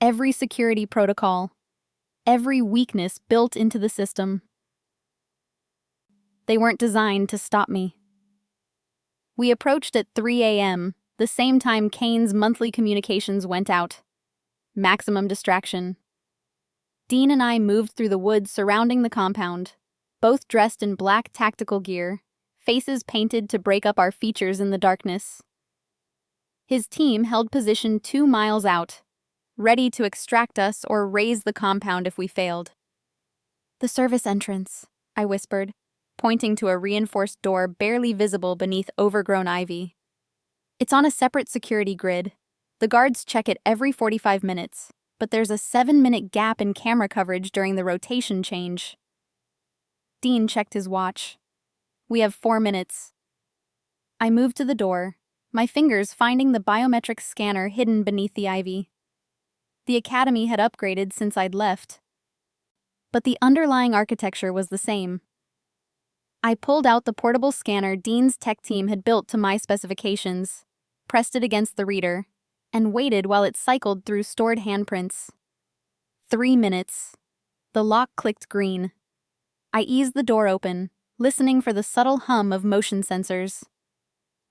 every security protocol, every weakness built into the system. They weren't designed to stop me. We approached at 3 a.m., the same time Kane's monthly communications went out. Maximum distraction. Dean and I moved through the woods surrounding the compound, both dressed in black tactical gear, faces painted to break up our features in the darkness. His team held position 2 miles out, ready to extract us or raze the compound if we failed. The service entrance, I whispered, pointing to a reinforced door barely visible beneath overgrown ivy. It's on a separate security grid. The guards check it every 45 minutes, but there's a 7-minute gap in camera coverage during the rotation change. Dean checked his watch. We have 4 minutes. I moved to the door, my fingers finding the biometric scanner hidden beneath the ivy. The academy had upgraded since I'd left, but the underlying architecture was the same. I pulled out the portable scanner Dean's tech team had built to my specifications, pressed it against the reader, and waited while it cycled through stored handprints. 3 minutes. The lock clicked green. I eased the door open, listening for the subtle hum of motion sensors.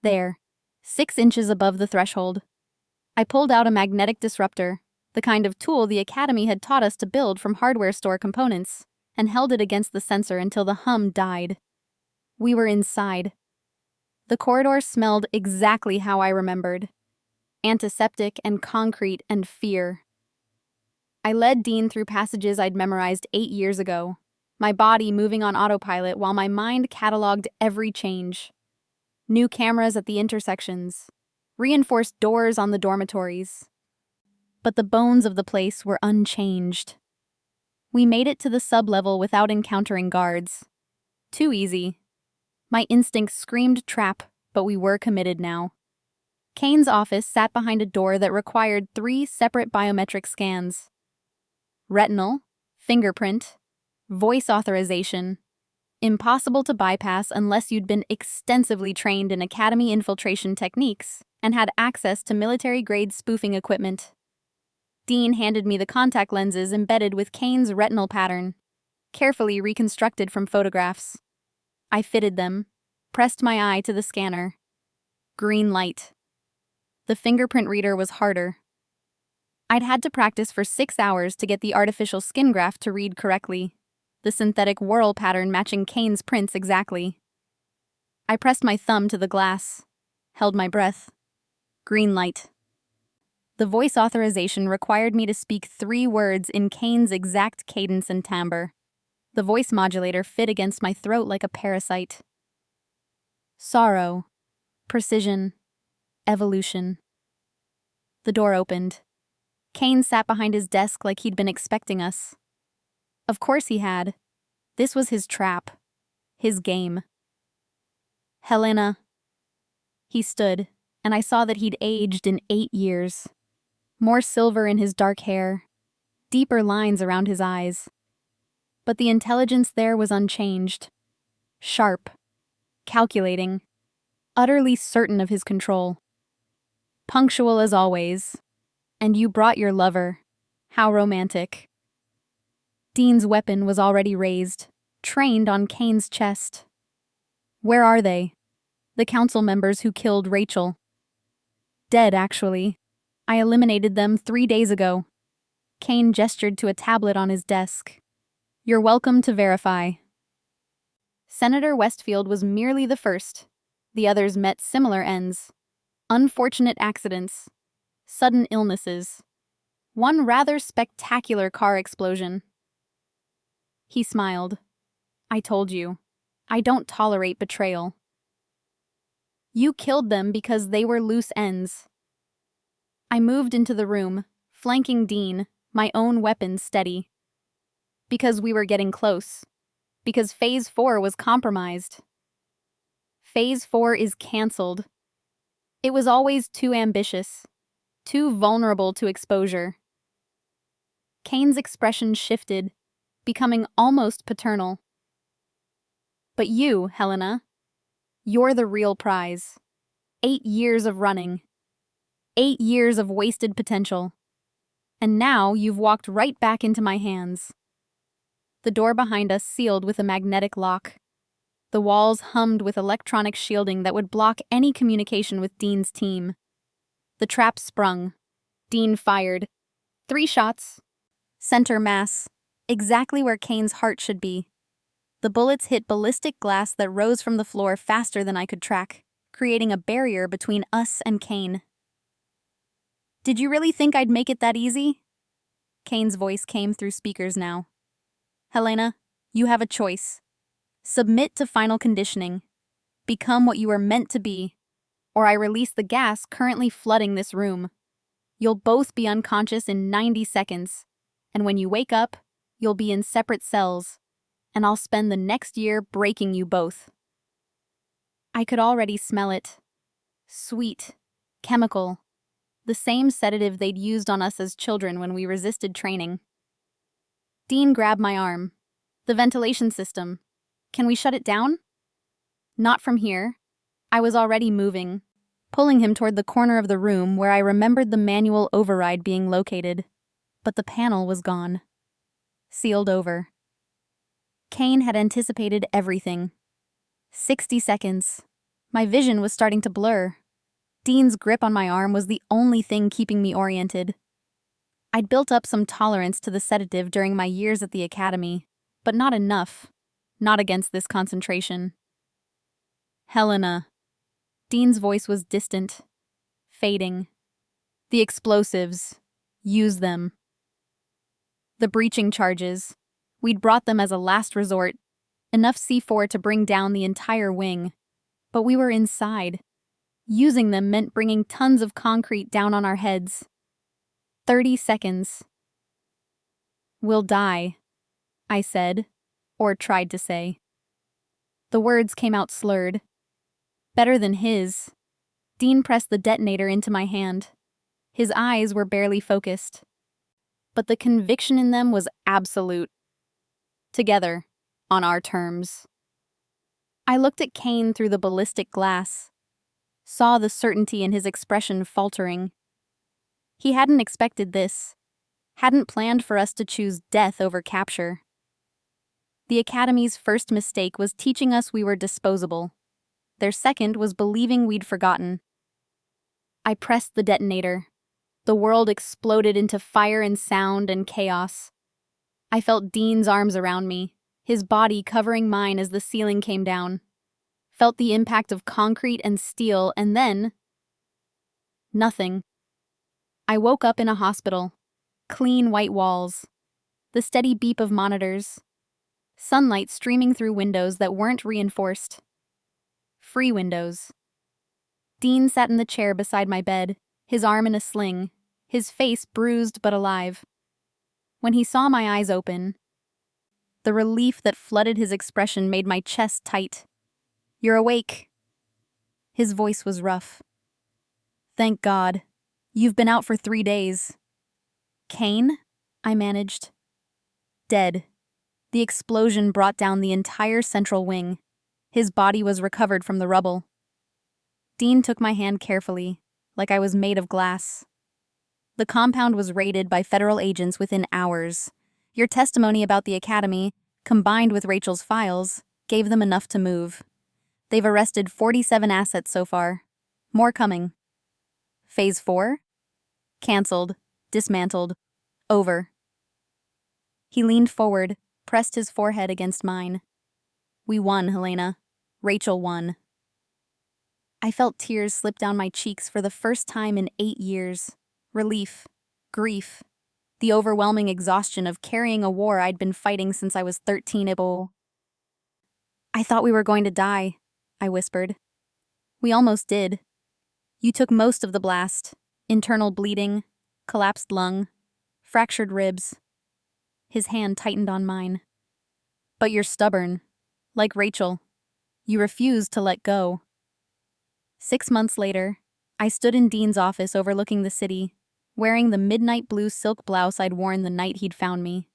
There, 6 inches above the threshold. I pulled out a magnetic disruptor, the kind of tool the Academy had taught us to build from hardware store components, and held it against the sensor until the hum died. We were inside. The corridor smelled exactly how I remembered. Antiseptic and concrete and fear. I led Dean through passages I'd memorized 8 years ago, my body moving on autopilot while my mind cataloged every change. New cameras at the intersections, reinforced doors on the dormitories. But the bones of the place were unchanged. We made it to the sub-level without encountering guards. Too easy. My instincts screamed trap, but we were committed now. Kane's office sat behind a door that required 3 separate biometric scans: retinal, fingerprint, voice authorization. Impossible to bypass unless you'd been extensively trained in academy infiltration techniques and had access to military-grade spoofing equipment. Dean handed me the contact lenses embedded with Kane's retinal pattern, carefully reconstructed from photographs. I fitted them, pressed my eye to the scanner. Green light. The fingerprint reader was harder. I'd had to practice for 6 hours to get the artificial skin graft to read correctly, the synthetic whorl pattern matching Kane's prints exactly. I pressed my thumb to the glass, held my breath. Green light. The voice authorization required me to speak 3 words in Kane's exact cadence and timbre. The voice modulator fit against my throat like a parasite. Sorrow, precision, evolution. The door opened. Kane sat behind his desk like he'd been expecting us. Of course he had. This was his trap. His game. Helena. He stood, and I saw that he'd aged in 8 years. More silver in his dark hair, deeper lines around his eyes. But the intelligence there was unchanged. Sharp, calculating, utterly certain of his control. Punctual as always. And you brought your lover. How romantic. Dean's weapon was already raised, trained on Kane's chest. Where are they? The council members who killed Rachel. Dead, actually. I eliminated them 3 days ago. Kane gestured to a tablet on his desk. You're welcome to verify. Senator Westfield was merely the first. The others met similar ends. Unfortunate accidents. Sudden illnesses. One rather spectacular car explosion. He smiled. I told you. I don't tolerate betrayal. You killed them because they were loose ends. I moved into the room, flanking Dean, my own weapon steady. Because we were getting close. Because Phase 4 was compromised. Phase 4 is cancelled. It was always too ambitious, too vulnerable to exposure. Kane's expression shifted, becoming almost paternal. But you, Helena, you're the real prize. 8 years of running. 8 years of wasted potential. And now you've walked right back into my hands. The door behind us sealed with a magnetic lock. The walls hummed with electronic shielding that would block any communication with Dean's team. The trap sprung. Dean fired. 3 shots. Center mass. Exactly where Kane's heart should be. The bullets hit ballistic glass that rose from the floor faster than I could track, creating a barrier between us and Kane. Did you really think I'd make it that easy? Kane's voice came through speakers now. Helena, you have a choice. Submit to final conditioning. Become what you are meant to be, or I release the gas currently flooding this room. You'll both be unconscious in 90 seconds, and when you wake up, you'll be in separate cells, and I'll spend the next year breaking you both. I could already smell it. Sweet, chemical, the same sedative they'd used on us as children when we resisted training. Dean grabbed my arm. The ventilation system. Can we shut it down? Not from here. I was already moving, pulling him toward the corner of the room where I remembered the manual override being located. But the panel was gone. Sealed over. Kane had anticipated everything. 60 seconds. My vision was starting to blur. Dean's grip on my arm was the only thing keeping me oriented. I'd built up some tolerance to the sedative during my years at the academy, but not enough. Not against this concentration. Helena. Dean's voice was distant, fading. The explosives. Use them. The breaching charges. We'd brought them as a last resort. Enough C4 to bring down the entire wing. But we were inside. Using them meant bringing tons of concrete down on our heads. 30 seconds. We'll die, I said, or tried to say. The words came out slurred. Better than his. Dean pressed the detonator into my hand. His eyes were barely focused, but the conviction in them was absolute. Together, on our terms. I looked at Kane through the ballistic glass, saw the certainty in his expression faltering. He hadn't expected this, hadn't planned for us to choose death over capture. The Academy's first mistake was teaching us we were disposable. Their second was believing we'd forgotten. I pressed the detonator. The world exploded into fire and sound and chaos. I felt Dean's arms around me, his body covering mine as the ceiling came down. Felt the impact of concrete and steel, and then... nothing. I woke up in a hospital. Clean white walls. The steady beep of monitors. Sunlight streaming through windows that weren't reinforced. Free windows. Dean sat in the chair beside my bed, his arm in a sling, his face bruised but alive. When he saw my eyes open, the relief that flooded his expression made my chest tight. "You're awake." His voice was rough. "Thank God. You've been out for 3 days." "Kane?" I managed. "Dead." The explosion brought down the entire central wing. His body was recovered from the rubble. Dean took my hand carefully, like I was made of glass. "The compound was raided by federal agents within hours. Your testimony about the Academy, combined with Rachel's files, gave them enough to move. They've arrested 47 assets so far. More coming." "Phase 4? Cancelled. Dismantled. Over." He leaned forward, pressed his forehead against mine. "We won, Helena. Rachel won." I felt tears slip down my cheeks for the first time in 8 years. Relief. Grief. The overwhelming exhaustion of carrying a war I'd been fighting since I was 13. "I thought we were going to die," I whispered. "We almost did. You took most of the blast. Internal bleeding, collapsed lung, fractured ribs." His hand tightened on mine. "But you're stubborn. Like Rachel. You refuse to let go." 6 months later, I stood in Dean's office overlooking the city, wearing the midnight blue silk blouse I'd worn the night he'd found me.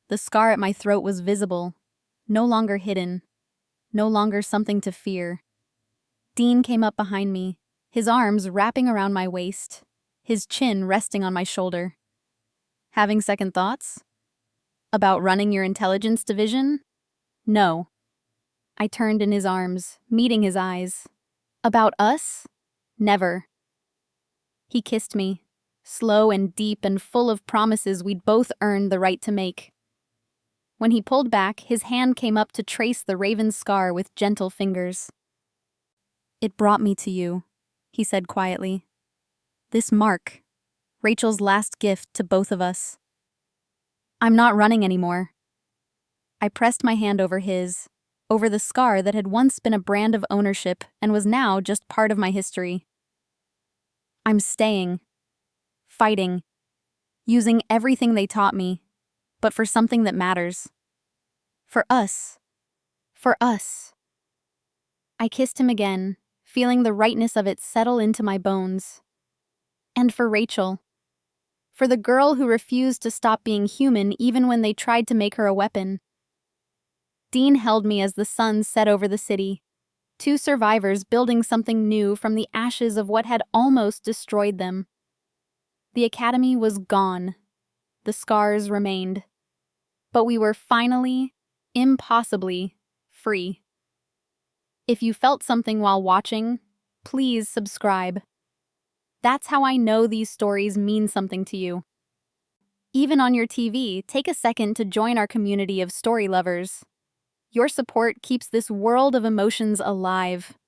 The scar at my throat was visible, no longer hidden, no longer something to fear. Dean came up behind me, his arms wrapping around my waist, his chin resting on my shoulder. "Having second thoughts? About running your intelligence division?" "No." I turned in his arms, meeting his eyes. "About us? Never." He kissed me, slow and deep and full of promises we'd both earned the right to make. When he pulled back, his hand came up to trace the raven scar with gentle fingers. "It brought me to you," he said quietly. "This mark, Rachel's last gift to both of us. I'm not running anymore." I pressed my hand over his, over the scar that had once been a brand of ownership and was now just part of my history. "I'm staying. Fighting. Using everything they taught me, but for something that matters. For us. For us." I kissed him again, feeling the rightness of it settle into my bones. And for Rachel. For the girl who refused to stop being human even when they tried to make her a weapon. Dean held me as the sun set over the city, 2 survivors building something new from the ashes of what had almost destroyed them. The Academy was gone. The scars remained. But we were finally, impossibly, free. If you felt something while watching, please subscribe. That's how I know these stories mean something to you. Even on your TV, take a second to join our community of story lovers. Your support keeps this world of emotions alive.